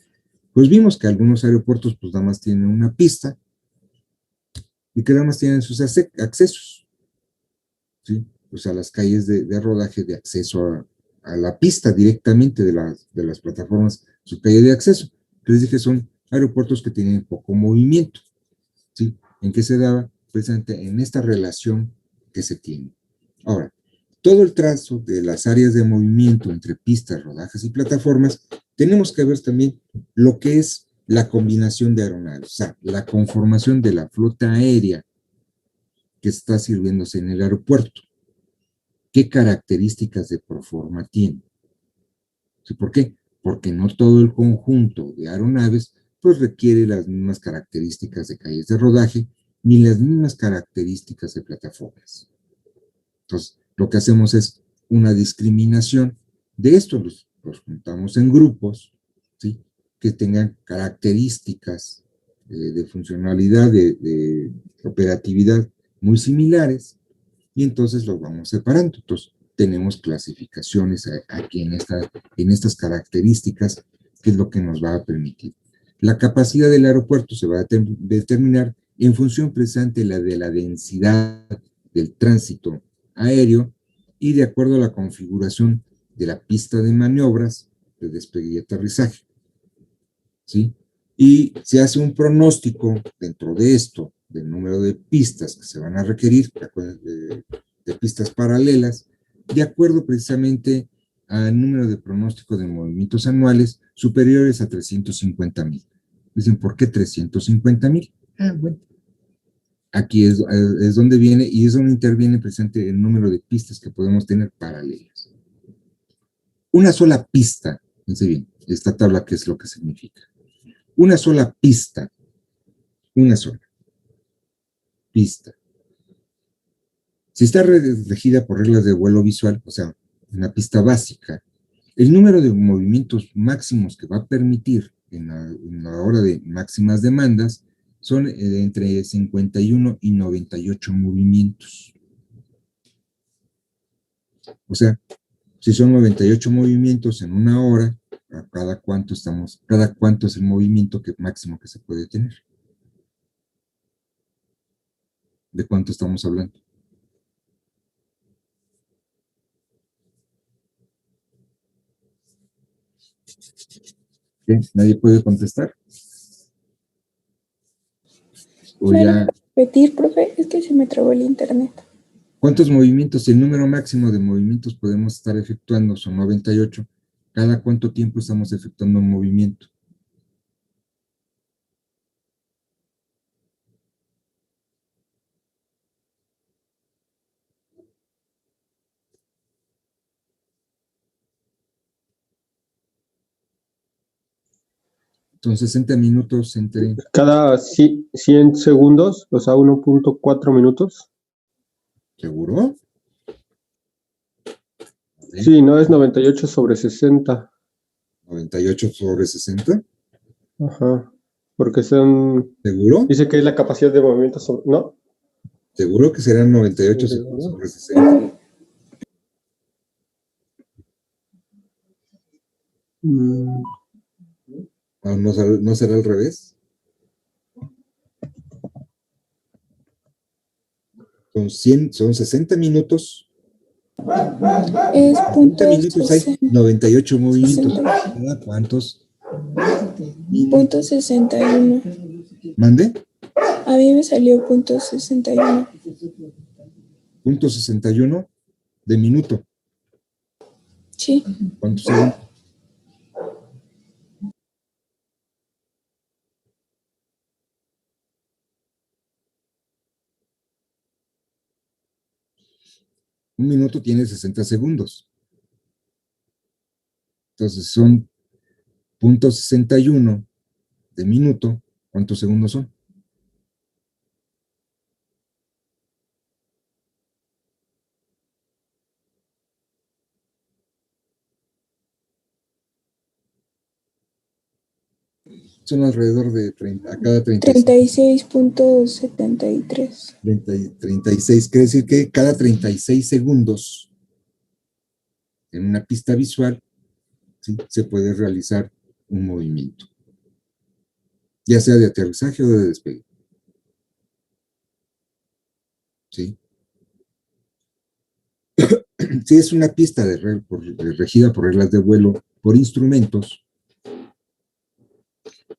pues vimos que algunos aeropuertos pues nada más tienen una pista y que nada más tienen sus accesos, ¿sí? O sea, las calles de rodaje de acceso a la pista directamente de las plataformas, su calle de acceso. Les dije, son aeropuertos que tienen poco movimiento, ¿sí? ¿En qué se daba? Precisamente en esta relación que se tiene. Ahora, todo el trazo de las áreas de movimiento entre pistas, rodajes y plataformas, tenemos que ver también lo que es la combinación de aeronaves, o sea, la conformación de la flota aérea que está sirviéndose en el aeropuerto. ¿Qué características de proforma tiene? ¿Sí? ¿Por qué? Porque no todo el conjunto de aeronaves pues requiere las mismas características de calles de rodaje ni las mismas características de plataformas. Entonces, lo que hacemos es una discriminación de esto, los juntamos en grupos, ¿sí? Que tengan características de funcionalidad, de operatividad muy similares, y entonces los vamos separando. Entonces, tenemos clasificaciones aquí en estas características, que es lo que nos va a permitir. La capacidad del aeropuerto se va a determinar en función precisamente de la densidad del tránsito aéreo y de acuerdo a la configuración de la pista de maniobras de despegue y aterrizaje. ¿Sí? Y se hace un pronóstico dentro de esto, del número de pistas que se van a requerir, de pistas paralelas, de acuerdo precisamente al número de pronóstico de movimientos anuales superiores a 350,000. Dicen, ¿por qué 350,000? Bueno, aquí es donde viene, y es donde interviene precisamente el número de pistas que podemos tener paralelas. Una sola pista, fíjense bien, esta tabla, ¿qué es lo que significa? Una sola pista, una sola pista. Si está regida por reglas de vuelo visual, o sea, una pista básica, el número de movimientos máximos que va a permitir en la hora de máximas demandas son entre 51 y 98 movimientos. O sea, si son 98 movimientos en una hora, cada cuánto es el movimiento máximo que se puede tener. ¿De cuánto estamos hablando? ¿Qué? ¿Nadie puede contestar? O ¿Me lo ya, repetir, profe? Es que se me trabó el internet. ¿cuántos movimientos? El número máximo de movimientos podemos estar efectuando son 98. ¿Cada cuánto tiempo estamos efectuando un movimiento? Son 60 minutos entre... Cada 100 segundos, o sea, 1.4 minutos. ¿Seguro? Sí, no es 98 sobre 60. 98 sobre 60. Ajá. Porque son. ¿Seguro? Dice que es la capacidad de movimiento sobre. ¿No? ¿Seguro que serán 98 sobre 60? ¿No será al revés? Son 60 minutos. Es 60 punto minutos hay 98 movimientos. 60. ¿Cada cuántos? Punto 61. ¿Mande? A mí me salió punto 61. Punto 61 de minuto. Sí. ¿Cuántos segundos? Un minuto tiene 60 segundos. Entonces son punto 61 de minuto. ¿Cuántos segundos son? Son alrededor de 30, a cada 36.73. 36. Quiere decir que cada 36 segundos en una pista visual, ¿sí?, se puede realizar un movimiento, ya sea de aterrizaje o de despegue. ¿Sí? Si es una pista regida por reglas de vuelo por instrumentos,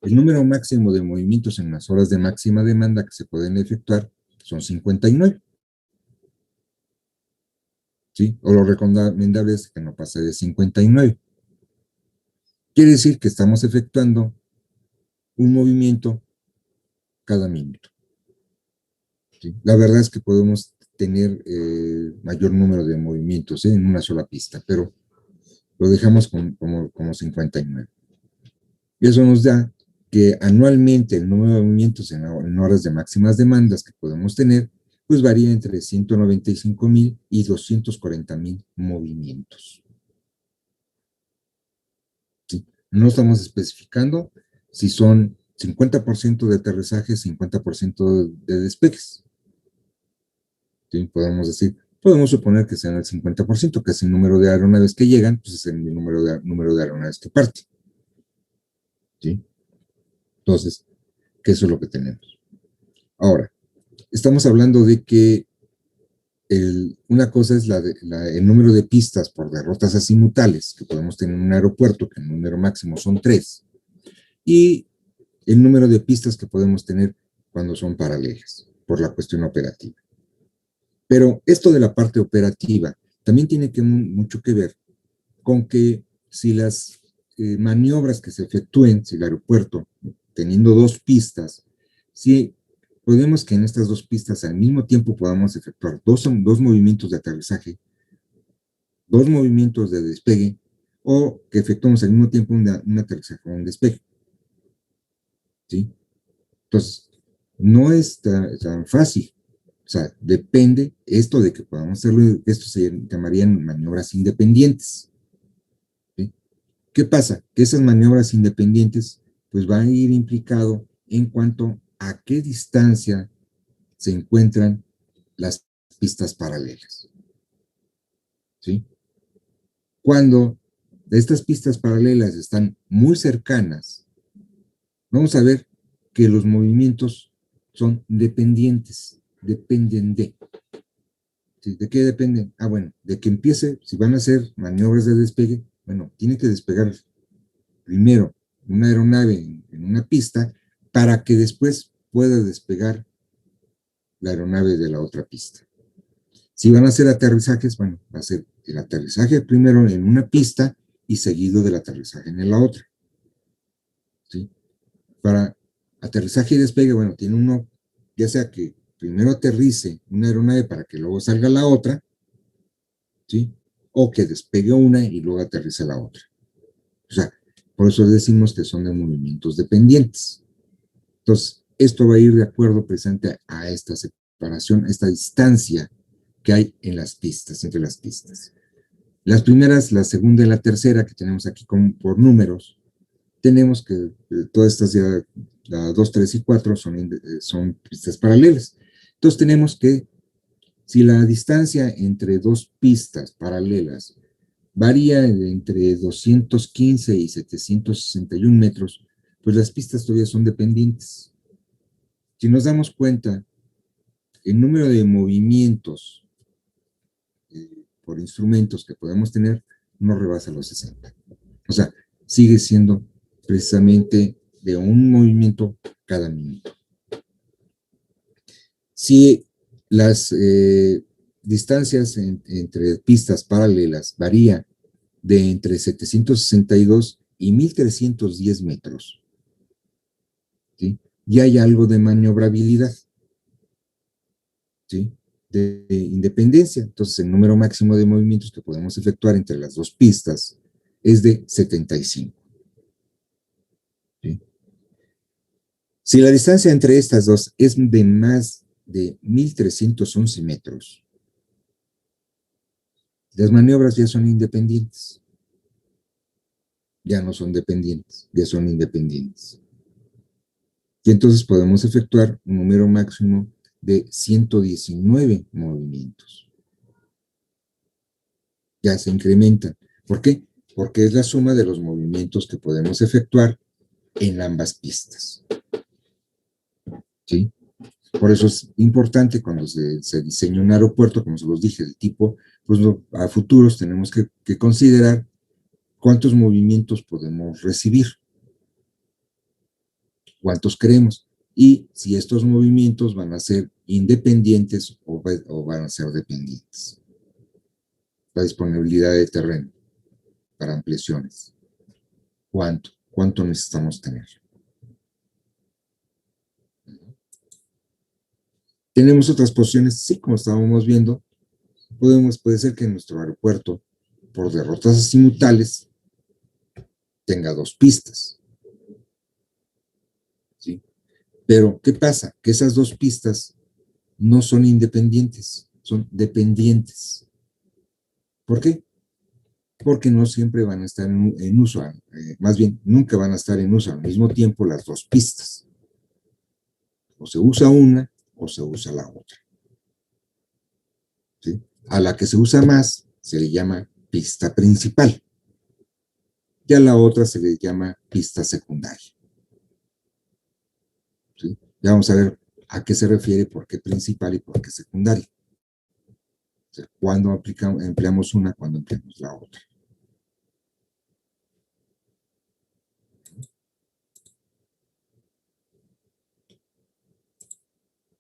el número máximo de movimientos en las horas de máxima demanda que se pueden efectuar son 59. ¿Sí? O lo recomendable es que no pase de 59. Quiere decir que estamos efectuando un movimiento cada minuto. ¿Sí? La verdad es que podemos tener mayor número de movimientos en una sola pista, pero lo dejamos como 59. Y eso nos da que anualmente el número de movimientos en horas de máximas demandas que podemos tener, pues varía entre 195,000 y 240,000 movimientos. ¿Sí? No estamos especificando si son 50% de aterrizaje, 50% de despegues. ¿Sí? Podemos suponer que sean el 50%, que es el número de aeronaves que llegan, pues es el número de aeronaves que parten. ¿Sí? Entonces, que eso es lo que tenemos. Ahora, estamos hablando de que una cosa es el número de pistas por derrotas azimutales que podemos tener en un aeropuerto, que el número máximo son 3, y el número de pistas que podemos tener cuando son paralelas, por la cuestión operativa. Pero esto de la parte operativa también tiene mucho que ver con que si las maniobras que se efectúen, si el aeropuerto, teniendo 2 pistas, si podemos que en estas 2 pistas al mismo tiempo podamos efectuar dos movimientos de aterrizaje, 2 movimientos de despegue, o que efectuemos al mismo tiempo un aterrizaje o un despegue. ¿Sí? Entonces, no es tan fácil. O sea, depende esto de que podamos hacerlo, esto se llamarían maniobras independientes. ¿Sí? ¿Qué pasa? Que esas maniobras independientes pues van a ir implicado en cuanto a qué distancia se encuentran las pistas paralelas. ¿Sí? Cuando estas pistas paralelas están muy cercanas, vamos a ver que los movimientos son dependientes, dependen de. ¿Sí? ¿De qué dependen? Ah, bueno, de que empiece, si van a hacer maniobras de despegue, bueno, tiene que despegar primero una aeronave en una pista para que después pueda despegar la aeronave de la otra pista. Si van a hacer aterrizajes, bueno, va a ser el aterrizaje primero en una pista y seguido del aterrizaje en la otra. ¿Sí? Para aterrizaje y despegue, bueno, tiene uno, ya sea que primero aterrice una aeronave para que luego salga la otra, ¿sí? O que despegue una y luego aterrice la otra. O sea, por eso decimos que son de movimientos dependientes. Entonces, esto va a ir de acuerdo precisamente a esta separación, a esta distancia que hay en las pistas, entre las pistas. Las primeras, la segunda y la tercera, que tenemos aquí por números, tenemos que todas estas ya, la 2, 3 y 4 son pistas paralelas. Entonces tenemos que, si la distancia entre 2 pistas paralelas varía entre 215 y 761 metros, pues las pistas todavía son dependientes. Si nos damos cuenta, el número de movimientos por instrumentos que podemos tener no rebasa los 60. O sea, sigue siendo precisamente de un movimiento cada minuto. Si las distancias entre pistas paralelas varía de entre 762 y 1310 metros, ¿sí? Ya hay algo de maniobrabilidad, ¿sí? De independencia. Entonces, el número máximo de movimientos que podemos efectuar entre las 2 pistas es de 75. ¿Sí? Si la distancia entre estas 2 es de más de 1311 metros, las maniobras ya son independientes. Ya no son dependientes, ya son independientes. Y entonces podemos efectuar un número máximo de 119 movimientos. Ya se incrementan. ¿Por qué? Porque es la suma de los movimientos que podemos efectuar en ambas pistas. ¿Sí? Por eso es importante cuando se diseña un aeropuerto, como se los dije, del tipo, pues a futuros tenemos que considerar cuántos movimientos podemos recibir, cuántos queremos, y si estos movimientos van a ser independientes o van a ser dependientes. La disponibilidad de terreno para ampliaciones. ¿Cuánto necesitamos tener? Tenemos otras posiciones, sí, como estábamos viendo, puede ser que nuestro aeropuerto, por derrotas azimutales, tenga 2 pistas. ¿Sí? Pero, ¿qué pasa? Que esas 2 pistas no son independientes, son dependientes. ¿Por qué? porque no siempre van a estar en uso, más bien, nunca van a estar en uso al mismo tiempo las dos pistas. O se usa una o se usa la otra. ¿Sí? A la que se usa más se le llama pista principal y a la otra se le llama pista secundaria. ¿Sí? Ya vamos a ver a qué se refiere, por qué principal y por qué secundaria. O sea, cuándo empleamos una, cuándo empleamos la otra.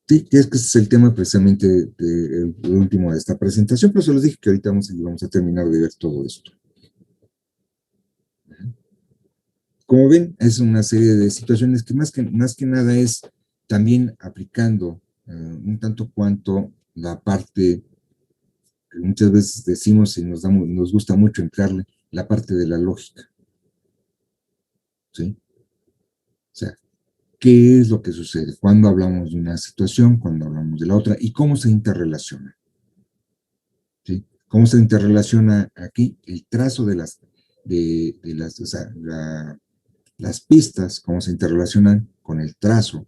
Sí, es que ese es el tema precisamente del último de esta presentación, pero se los dije que ahorita vamos a terminar de ver todo esto. Como ven, es una serie de situaciones que más que nada es también aplicando un tanto cuanto la parte que muchas veces decimos y nos gusta mucho emplearle, la parte de la lógica. ¿Sí? O sea, ¿qué es lo que sucede? Cuando hablamos de una situación, cuando hablamos de la otra, y cómo se interrelaciona. ¿Sí? ¿Cómo se interrelaciona aquí el trazo de las, o sea, las pistas, cómo se interrelacionan con el trazo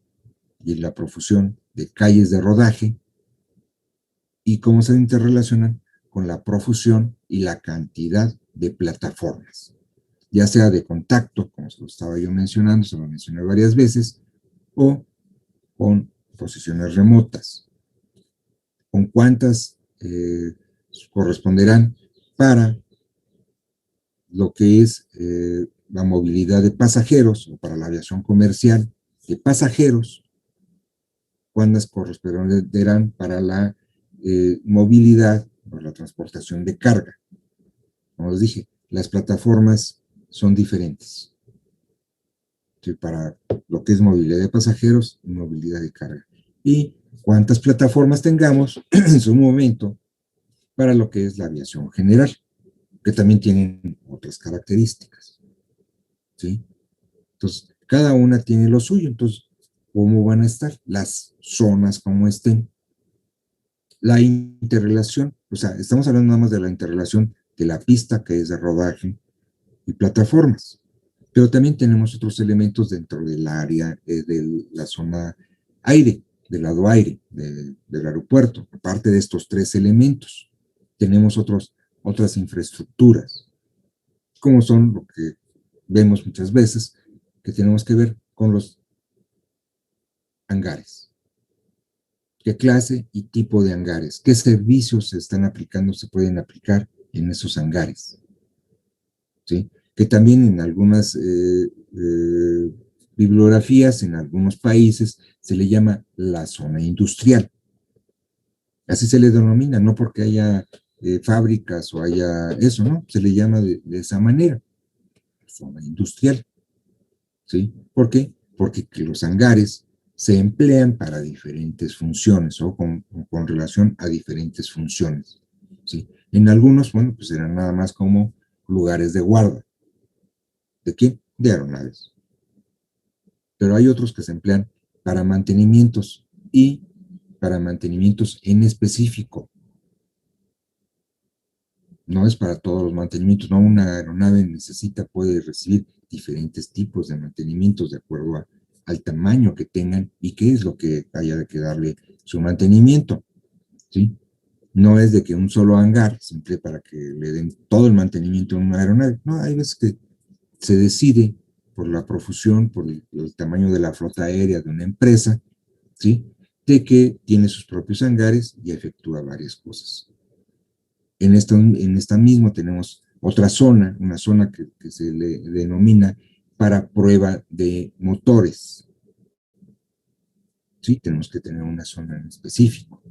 y la profusión de calles de rodaje, y cómo se interrelacionan con la profusión y la cantidad de plataformas, ya sea de contacto, como se lo estaba yo mencionando, se lo mencioné varias veces, o con posiciones remotas, con cuántas corresponderán para lo que es la movilidad de pasajeros o para la aviación comercial de pasajeros, cuántas corresponderán para la movilidad o la transportación de carga. Como les dije, las plataformas son diferentes. ¿Sí? Para lo que es movilidad de pasajeros y movilidad de carga. Y cuántas plataformas tengamos en su momento para lo que es la aviación general, que también tienen otras características. ¿Sí? Entonces, cada una tiene lo suyo. Entonces, ¿cómo van a estar? Las zonas, como estén. La interrelación, o sea, estamos hablando nada más de la interrelación de la pista, que es de rodaje, y plataformas. Pero también tenemos otros elementos dentro del área de la zona aire, del lado aire del aeropuerto. Aparte de estos tres elementos, tenemos otras infraestructuras, como son lo que vemos muchas veces, que tenemos que ver con los hangares. ¿Qué clase y tipo de hangares? ¿Qué servicios se están aplicando, se pueden aplicar en esos hangares? ¿Sí? Que también en algunas bibliografías, en algunos países, se le llama la zona industrial. Así se le denomina, no porque haya fábricas o haya eso, ¿no? Se le llama de esa manera, zona industrial. ¿Sí? ¿Por qué? Porque los hangares se emplean para diferentes funciones o con relación a diferentes funciones. ¿Sí? En algunos, bueno, pues eran nada más como lugares de guardia. ¿De quién? De aeronaves. Pero hay otros que se emplean para mantenimientos y para mantenimientos en específico. No es para todos los mantenimientos, no, una aeronave puede recibir diferentes tipos de mantenimientos de acuerdo al tamaño que tengan y qué es lo que haya que darle su mantenimiento, ¿sí? No es de que un solo hangar, simple para que le den todo el mantenimiento a una aeronave, no, hay veces que se decide por la profusión, por el tamaño de la flota aérea de una empresa, ¿sí? De que tiene sus propios hangares y efectúa varias cosas. En esta misma tenemos otra zona, una zona que se le denomina para prueba de motores. Sí, tenemos que tener una zona en específico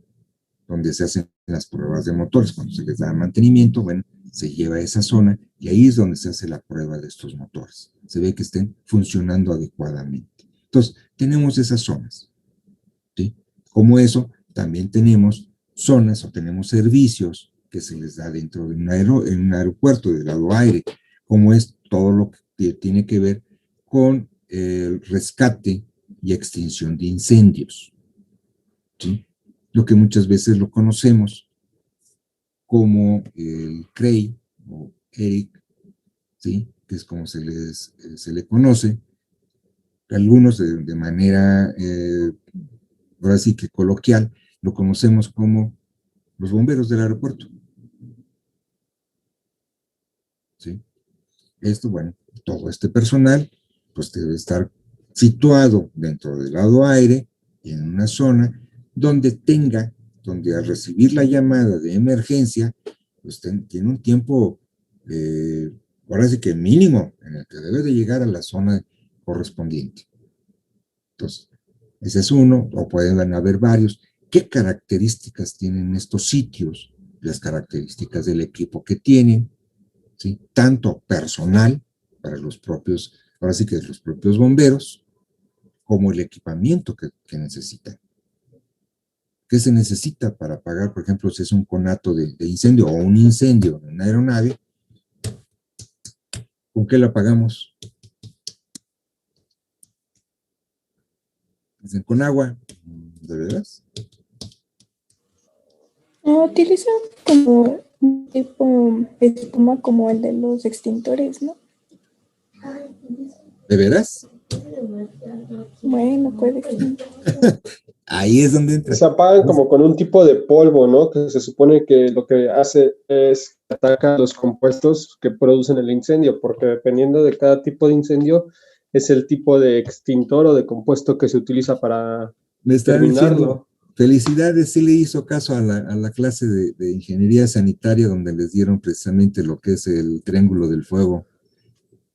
donde se hacen las pruebas de motores. Cuando se les da mantenimiento, bueno, se lleva a esa zona y ahí es donde se hace la prueba de estos motores. Se ve que estén funcionando adecuadamente. Entonces, tenemos esas zonas. ¿Sí? Como eso, también tenemos zonas o tenemos servicios que se les da dentro de en un aeropuerto del lado aire, como es todo lo que tiene que ver con el rescate y extinción de incendios. ¿Sí? Lo que muchas veces lo conocemos como el CREI, o Eric, ¿sí? Que es como se le conoce, algunos de manera, ahora sí que coloquial, lo conocemos como los bomberos del aeropuerto, ¿sí? Esto, bueno, todo este personal, pues debe estar situado dentro del lado aire y en una zona donde tenga, donde al recibir la llamada de emergencia, pues tiene un tiempo, ahora sí que mínimo, en el que debe de llegar a la zona correspondiente. Entonces, ese es uno, o pueden haber varios. ¿Qué características tienen estos sitios? Las características del equipo que tienen, ¿sí? Tanto personal para los propios, ahora sí que los propios bomberos, como el equipamiento que necesitan. ¿Qué se necesita para apagar, por ejemplo, si es un conato de incendio o un incendio en una aeronave? ¿Con qué la apagamos? ¿Dicen con agua? ¿De veras? No, utiliza como un tipo de espuma como el de los extintores, ¿no? ¿De veras? Bueno, puede ser. Ahí es donde entra. Se apagan como con un tipo de polvo, ¿no? Que se supone que lo que hace es atacar los compuestos que producen el incendio, porque dependiendo de cada tipo de incendio, es el tipo de extintor o de compuesto que se utiliza para Me está diciendo, terminarlo. felicidades, sí le hizo caso a la clase de ingeniería sanitaria donde les dieron precisamente lo que es el triángulo del fuego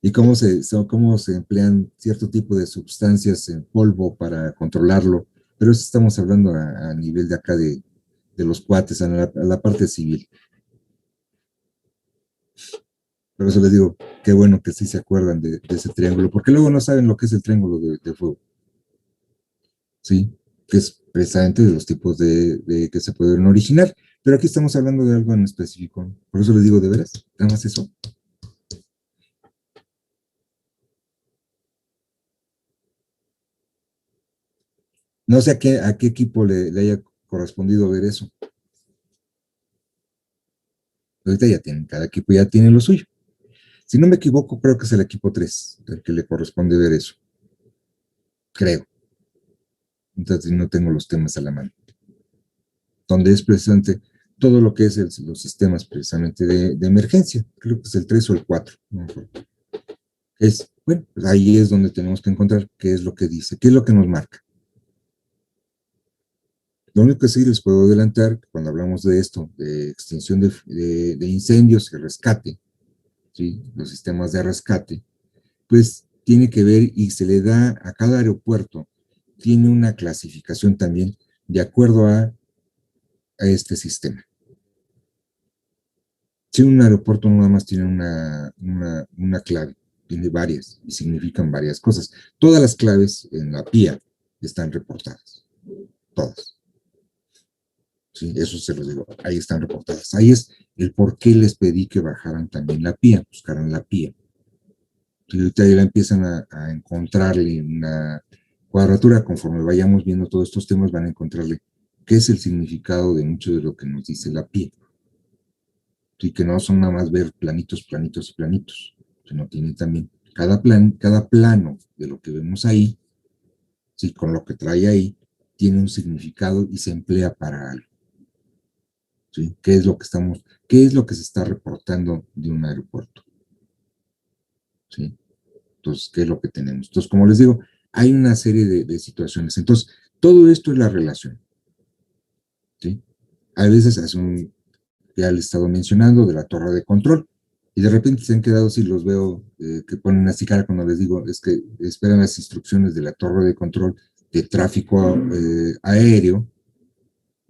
y cómo se emplean cierto tipo de sustancias en polvo para controlarlo. Pero eso estamos hablando a nivel de acá de los cuates, a la parte civil. Por eso les digo, qué bueno que sí se acuerdan de ese triángulo, porque luego no saben lo que es el triángulo de fuego. ¿Sí? Que es precisamente de los tipos de que se pueden originar. Pero aquí estamos hablando de algo en específico. Por eso les digo, de veras, nada más eso. No sé a qué equipo le haya correspondido ver eso. Ahorita ya tienen, cada equipo ya tiene lo suyo. Si no me equivoco, creo que es el equipo 3 el que le corresponde ver eso. Creo. Entonces no tengo los temas a la mano. Donde es precisamente todo lo que es los sistemas precisamente de emergencia. Creo que es el 3 o el 4. No me acuerdo. Bueno, pues ahí es donde tenemos que encontrar qué es lo que dice, qué es lo que nos marca. Lo único que sí les puedo adelantar, cuando hablamos de esto, de extinción de incendios y rescate, ¿sí? Los sistemas de rescate, pues tiene que ver y se le da a cada aeropuerto, tiene una clasificación también de acuerdo a este sistema. Si un aeropuerto no nada más tiene una clave, tiene varias y significan varias cosas. Todas las claves en la PIA están reportadas, todas. Sí, eso se los digo, ahí están reportadas. Ahí es el por qué les pedí que bajaran también la PIA, buscaran la PIA. Y ahorita ya empiezan a encontrarle una cuadratura, conforme vayamos viendo todos estos temas, van a encontrarle qué es el significado de mucho de lo que nos dice la PIA. Y que no son nada más ver planitos, planitos y planitos, sino tienen también cada plano de lo que vemos ahí, sí, con lo que trae ahí, tiene un significado y se emplea para algo. ¿Sí? ¿Qué es lo que se está reportando de un aeropuerto? ¿Sí? Entonces, ¿qué es lo que tenemos? Entonces, como les digo, hay una serie de situaciones. Entonces, todo esto es la relación. ¿Sí? A veces ya les he estado mencionando de la torre de control, y de repente se han quedado, si los veo, que ponen así cara cuando les digo, es que esperan las instrucciones de la torre de control de tráfico aéreo,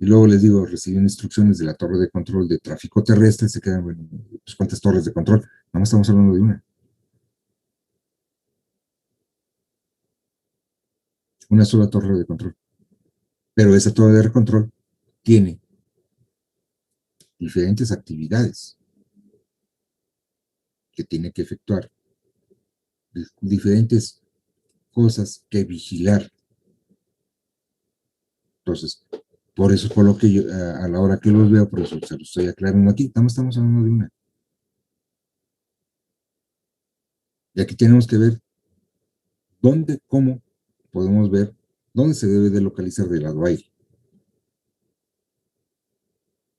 y luego les digo, reciben instrucciones de la torre de control de tráfico terrestre, se quedan, bueno, pues ¿cuántas torres de control? Nada más estamos hablando de una sola torre de control. Pero esa torre de control tiene diferentes actividades que tiene que efectuar, diferentes cosas que vigilar. Entonces, por eso es por lo que yo, a la hora que los veo, por eso se los estoy aclarando aquí, estamos hablando de una. Y aquí tenemos que ver dónde, cómo podemos ver dónde se debe de localizar del lado aire.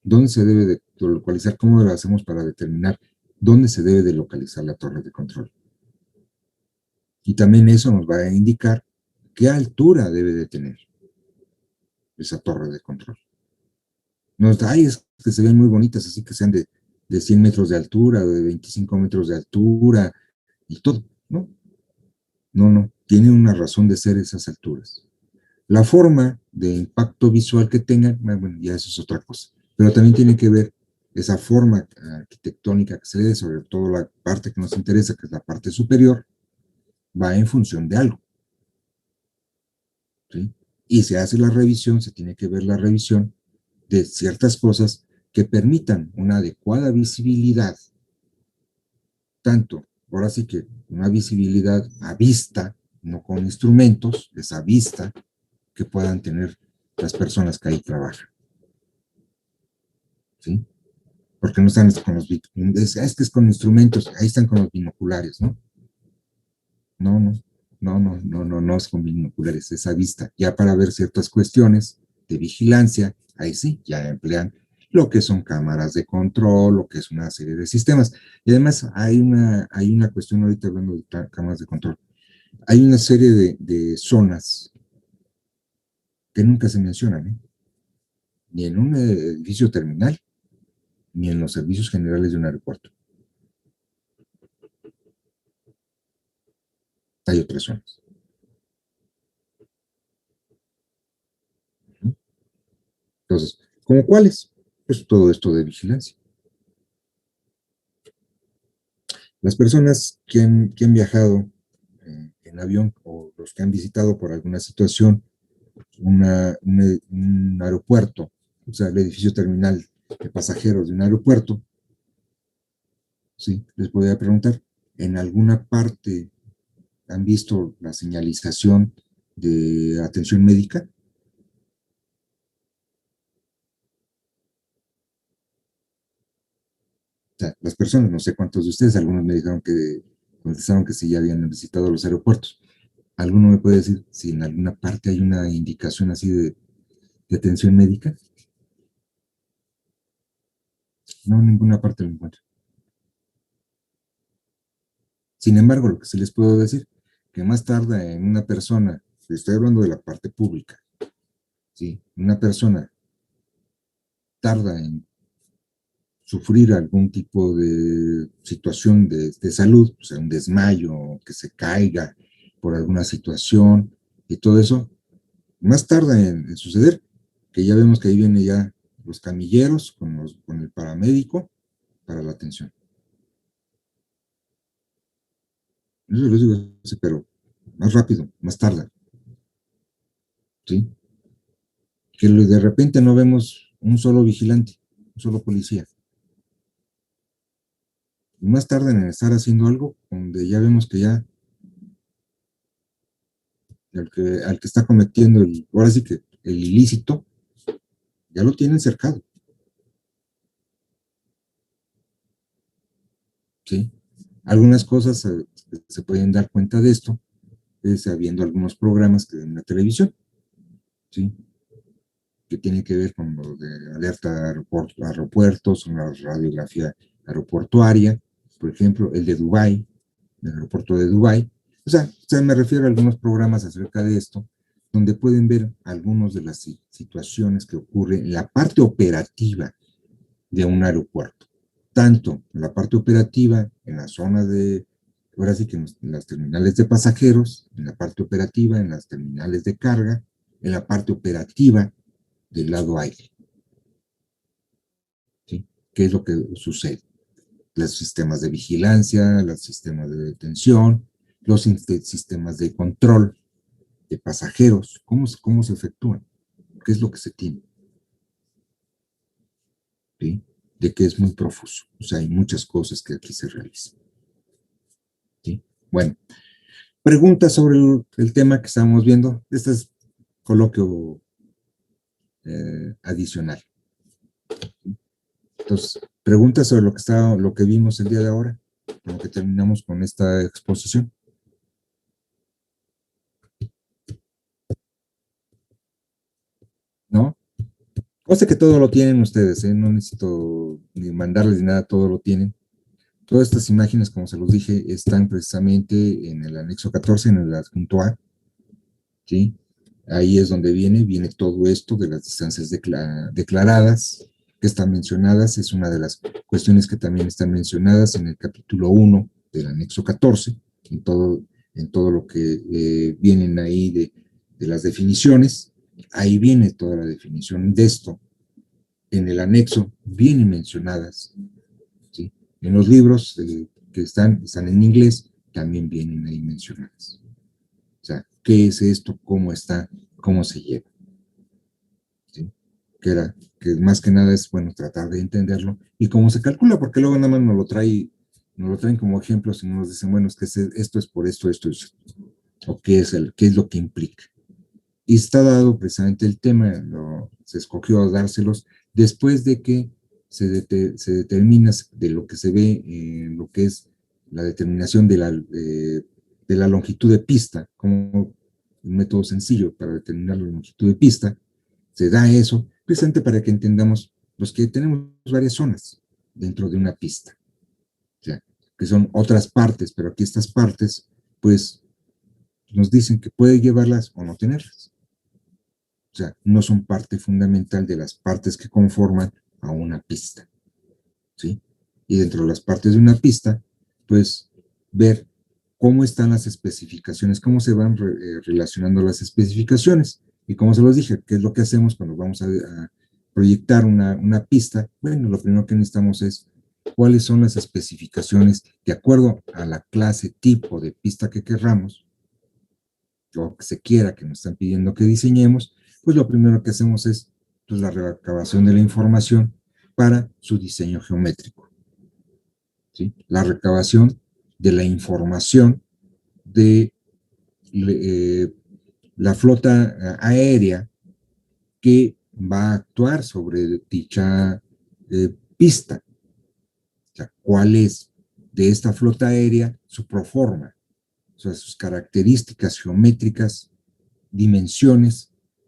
¿Dónde se debe de localizar? ¿Cómo lo hacemos para determinar dónde se debe de localizar la torre de control? Y también eso nos va a indicar qué altura debe de tener esa torre de control. No es, ay, es que se ven muy bonitas, así que sean de 100 metros de altura, o de 25 metros de altura, y todo. No, no, no. Tiene una razón de ser esas alturas. La forma de impacto visual que tengan, bueno, ya eso es otra cosa. Pero también tiene que ver esa forma arquitectónica que se dé, sobre todo la parte que nos interesa, que es la parte superior, va en función de algo. ¿Sí? Y se hace la revisión, se tiene que ver la revisión de ciertas cosas que permitan una adecuada visibilidad, tanto, ahora sí que una visibilidad a vista, no con instrumentos, es a vista, que puedan tener las personas que ahí trabajan. ¿Sí? Porque no están con los, es que es con instrumentos, ahí están con los binoculares, ¿no? No, no, no es con binoculares, es a vista. Ya para ver ciertas cuestiones de vigilancia, ahí sí, ya emplean lo que son cámaras de control, lo que es una serie de sistemas. Y además hay una cuestión ahorita hablando de cámaras de control. Hay una serie de zonas que nunca se mencionan, ¿eh? Ni en un edificio terminal, ni en los servicios generales de un aeropuerto. Hay otras zonas. Entonces, ¿cómo cuáles? Pues todo esto de vigilancia. Las personas que han viajado en avión o los que han visitado por alguna situación un aeropuerto, o sea, el edificio terminal de pasajeros de un aeropuerto, sí, les podría preguntar, ¿en alguna parte han visto la señalización de atención médica? O sea, las personas, no sé cuántos de ustedes, algunos me dijeron que contestaron que sí ya habían visitado los aeropuertos. ¿Alguno me puede decir si en alguna parte hay una indicación así de atención médica? No, en ninguna parte lo encuentro. Sin embargo, lo que sí les puedo decir, que más tarda en una persona, estoy hablando de la parte pública, ¿sí? Una persona tarda en sufrir algún tipo de situación de salud, o sea, un desmayo, que se caiga por alguna situación y todo eso, más tarda en suceder, que ya vemos que ahí vienen ya los camilleros con el paramédico para la atención. Eso les digo, sí, pero más rápido, más tarda, ¿sí? Que de repente no vemos un solo vigilante, un solo policía. Y más tarde en estar haciendo algo donde ya vemos que ya al que está cometiendo ahora sí que el ilícito, ya lo tienen cercado, ¿sí? Algunas cosas se pueden dar cuenta de esto, viendo algunos programas que en la televisión, ¿sí? Que tiene que ver con lo de alerta de aeropuertos, una radiografía aeroportuaria, por ejemplo, el de Dubái, el aeropuerto de Dubái. O sea, me refiero a algunos programas acerca de esto, donde pueden ver algunas de las situaciones que ocurren en la parte operativa de un aeropuerto. Tanto en la parte operativa, en la zona de, ahora sí que en las terminales de pasajeros, en la parte operativa, en las terminales de carga, en la parte operativa del lado aire. ¿Sí? ¿Qué es lo que sucede? Los sistemas de vigilancia, los sistemas de detención, los sistemas de control de pasajeros, ¿cómo se efectúan? ¿Qué es lo que se tiene? ¿Sí? De que es muy profuso. O sea, hay muchas cosas que aquí se realizan. ¿Sí? Bueno, preguntas sobre el tema que estamos viendo. Este es coloquio adicional. Entonces, preguntas sobre lo que vimos el día de ahora. con lo que terminamos con esta exposición. ¿No? Cosa que todo lo tienen ustedes, ¿eh? No necesito ni mandarles ni nada, todo lo tienen. Todas estas imágenes, como se los dije, están precisamente en el anexo 14, en el adjunto A, ¿sí? Ahí es donde viene todo esto de las distancias declaradas, que están mencionadas, es una de las cuestiones que también están mencionadas en el capítulo 1 del anexo 14, en todo lo que vienen ahí de las definiciones. Ahí viene toda la definición de esto. En el anexo vienen mencionadas, ¿sí? En los libros que están en inglés, también vienen ahí mencionadas. O sea, ¿qué es esto? ¿Cómo está? ¿Cómo se lleva? ¿Sí? Que más que nada es, bueno, tratar de entenderlo y cómo se calcula, porque luego nada más nos lo traen como ejemplos y nos dicen, bueno, es que esto es por esto, o qué es lo que implica. Y está dado precisamente el tema, se escogió dárselos después de que se determina de lo que se ve en lo que es la determinación de la longitud de pista, como un método sencillo para determinar la longitud de pista, se da eso precisamente para que entendamos pues, que tenemos varias zonas dentro de una pista, o sea, que son otras partes, pero aquí estas partes, pues, nos dicen que puede llevarlas o no tenerlas. O sea, no son parte fundamental de las partes que conforman a una pista, ¿sí? Y dentro de las partes de una pista, pues ver cómo están las especificaciones, cómo se van relacionando las especificaciones. Y como se los dije, ¿qué es lo que hacemos cuando vamos a proyectar una pista? Bueno, lo primero que necesitamos es cuáles son las especificaciones de acuerdo a la clase, tipo de pista que querramos, o que se quiera, que nos están pidiendo que diseñemos, pues lo primero que hacemos es pues, la recabación de la información para su diseño geométrico. ¿Sí? La recabación de la información de la flota aérea que va a actuar sobre dicha pista. O sea, ¿cuál es de esta flota aérea su proforma? O sea, sus características geométricas, dimensiones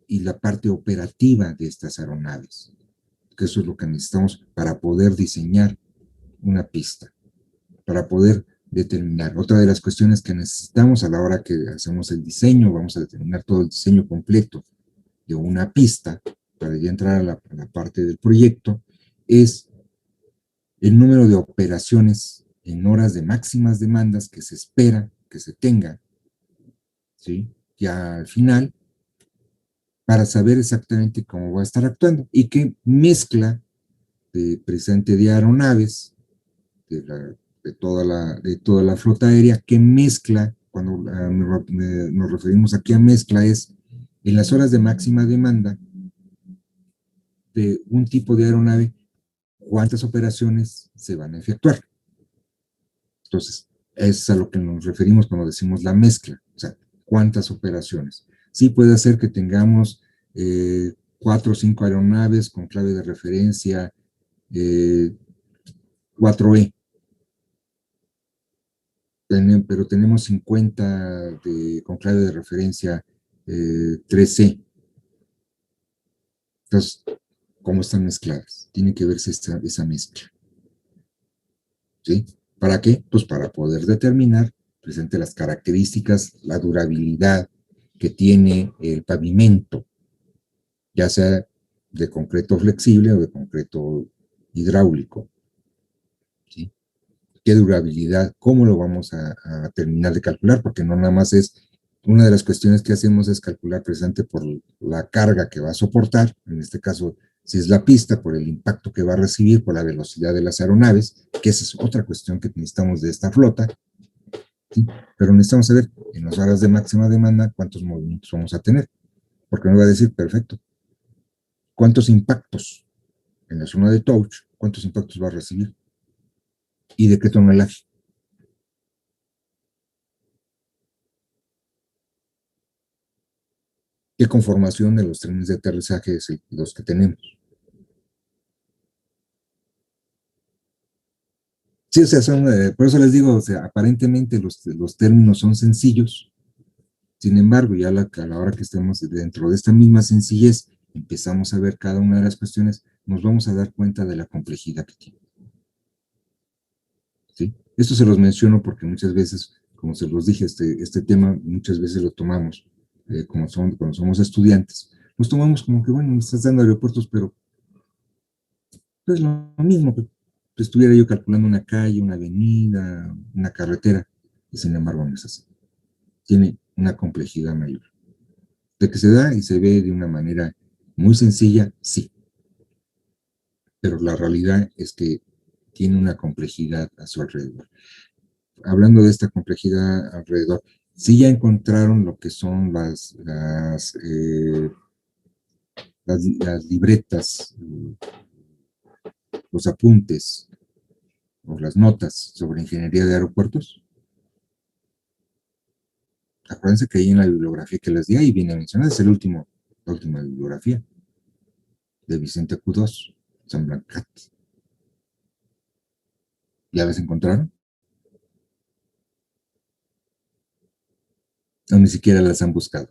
y la parte operativa de estas aeronaves. Que eso es lo que necesitamos para poder diseñar una pista, para poder determinar. Otra de las cuestiones que necesitamos a la hora que hacemos el diseño, vamos a determinar todo el diseño completo de una pista, para ya entrar a la parte del proyecto, es el número de operaciones en horas de máximas demandas que se espera que se tenga, ¿sí? Ya al final, para saber exactamente cómo va a estar actuando y qué mezcla presente de aeronaves, de toda la flota aérea, qué mezcla, cuando nos referimos aquí a mezcla, es en las horas de máxima demanda de un tipo de aeronave, cuántas operaciones se van a efectuar. Entonces, es a lo que nos referimos cuando decimos la mezcla, o sea, cuántas operaciones. Sí puede ser que tengamos 4 o 5 aeronaves con clave de referencia 4E, pero tenemos 50 con clave de referencia 3C. Entonces, ¿cómo están mezcladas? Tiene que verse esa mezcla. ¿Sí? ¿Para qué? Pues para poder determinar presente las características, la durabilidad que tiene el pavimento, ya sea de concreto flexible o de concreto hidráulico. ¿Sí? ¿Qué durabilidad? ¿Cómo lo vamos a terminar de calcular? Porque no nada más es, una de las cuestiones que hacemos es calcular presente por la carga que va a soportar, en este caso, si es la pista, por el impacto que va a recibir, por la velocidad de las aeronaves, que esa es otra cuestión que necesitamos de esta flota, ¿sí? Pero necesitamos saber en las horas de máxima demanda cuántos movimientos vamos a tener, porque me va a decir, perfecto, cuántos impactos en la zona de touch, cuántos impactos va a recibir y de qué tonelaje. ¿Qué conformación de los trenes de aterrizaje es los que tenemos? Sí, o sea, por eso les digo, o sea, aparentemente los términos son sencillos, sin embargo, ya a la hora que estemos dentro de esta misma sencillez, empezamos a ver cada una de las cuestiones, nos vamos a dar cuenta de la complejidad que tiene. ¿Sí? Esto se los menciono porque muchas veces, como se los dije, este tema muchas veces lo tomamos, cuando somos estudiantes, nos tomamos como que, bueno, me estás dando aeropuertos, pero es lo mismo que estuviera yo calculando una calle, una avenida, una carretera, y sin embargo no es así. Tiene una complejidad mayor. De que se da y se ve de una manera muy sencilla, sí, pero la realidad es que tiene una complejidad a su alrededor. Hablando de esta complejidad alrededor, sí ya encontraron lo que son las libretas, los apuntes o las notas sobre ingeniería de aeropuertos. Acuérdense que ahí en la bibliografía que les di, ahí viene mencionada, es la última bibliografía de Vicente Q2, San Blancat. ¿Ya las encontraron? O ni siquiera las han buscado.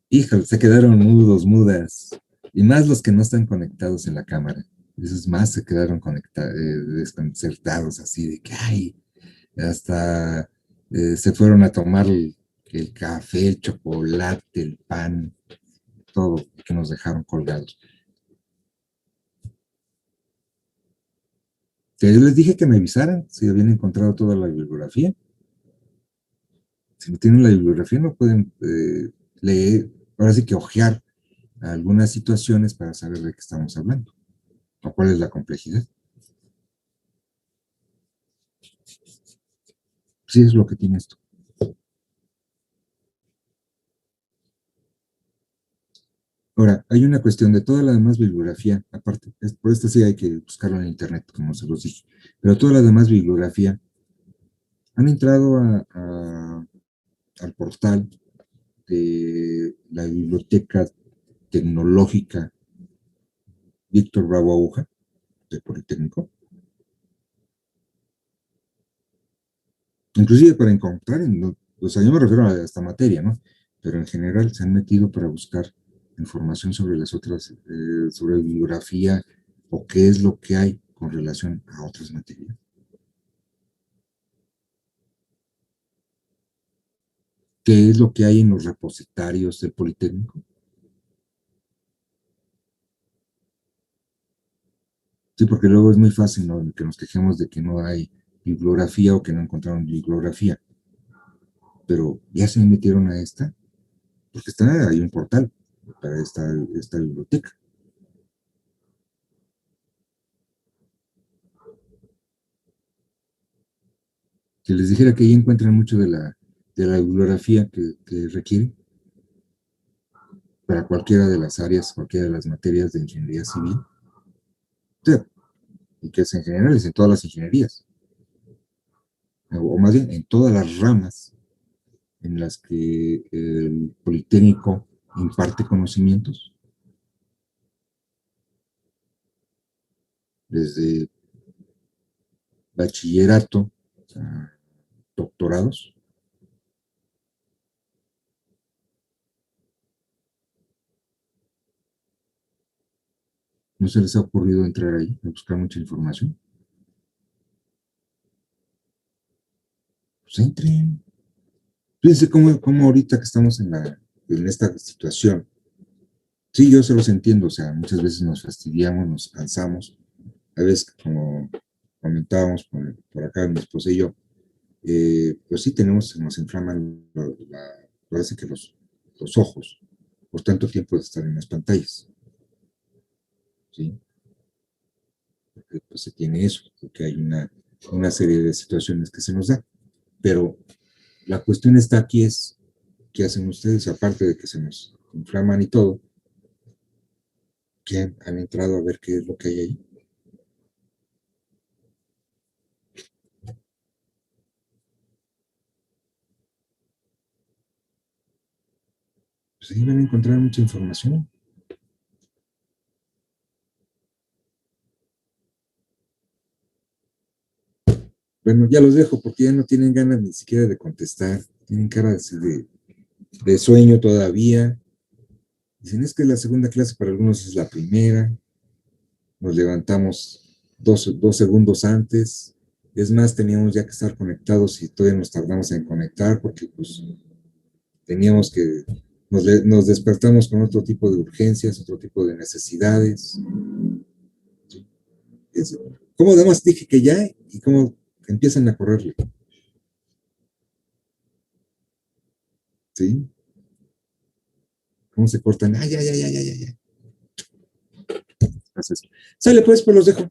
Híjole, se quedaron mudos, mudas. Y más los que no están conectados en la cámara. Esos más se quedaron desconcertados, así de que, ay, hasta se fueron a tomar el café, el chocolate, el pan, todo que nos dejaron colgados. Que yo les dije que me avisaran si habían encontrado toda la bibliografía. Si no tienen la bibliografía, no pueden leer, ahora sí que ojear algunas situaciones para saber de qué estamos hablando o cuál es la complejidad. Sí, es lo que tiene esto. Ahora, hay una cuestión de toda la demás bibliografía, aparte, por esta sí hay que buscarlo en internet, como se los dije, pero toda la demás bibliografía han entrado al portal de la Biblioteca Tecnológica Víctor Bravo Aguja, del Politécnico, inclusive para encontrar, o sea, yo me refiero a esta materia, ¿no? Pero en general se han metido para buscar información sobre las otras, sobre bibliografía o qué es lo que hay con relación a otras materias. ¿Qué es lo que hay en los repositorios del Politécnico? Sí, porque luego es muy fácil, ¿no?, que nos quejemos de que no hay bibliografía o que no encontraron bibliografía, pero ya se metieron a esta, porque hay un portal para esta biblioteca. Si les dijera que ahí encuentran mucho de la bibliografía que requieren para cualquiera de las áreas, cualquiera de las materias de ingeniería civil, sí, y que es en general, es en todas las ingenierías, o más bien en todas las ramas en las que el Politécnico imparte conocimientos, desde bachillerato a doctorados. ¿No se les ha ocurrido entrar ahí a buscar mucha información? Pues entren. Fíjense cómo ahorita que estamos en esta situación, sí, yo se los entiendo, o sea, muchas veces nos fastidiamos, nos cansamos, a veces, como comentábamos por acá mi esposa y yo, pues sí nos inflaman parece que los ojos por tanto tiempo de estar en las pantallas, ¿sí? Porque pues se tiene eso, porque hay una serie de situaciones que se nos da, pero la cuestión está aquí es, ¿qué hacen ustedes? Aparte de que se nos inflaman y todo, ¿qué han entrado a ver qué es lo que hay ahí? pues ahí van a encontrar mucha información. Bueno, ya los dejo porque ya no tienen ganas ni siquiera de contestar. Tienen cara de sueño todavía. Dicen, es que la segunda clase para algunos es la primera. Nos levantamos dos segundos antes. Es más, teníamos ya que estar conectados y todavía nos tardamos en conectar porque pues teníamos que, nos despertamos con otro tipo de urgencias, otro tipo de necesidades. Es, ¿cómo además dije que ya y cómo empiezan a correrle? ¿Sí? ¿Cómo se cortan? Ah, ya. Entonces, sale pues los dejo.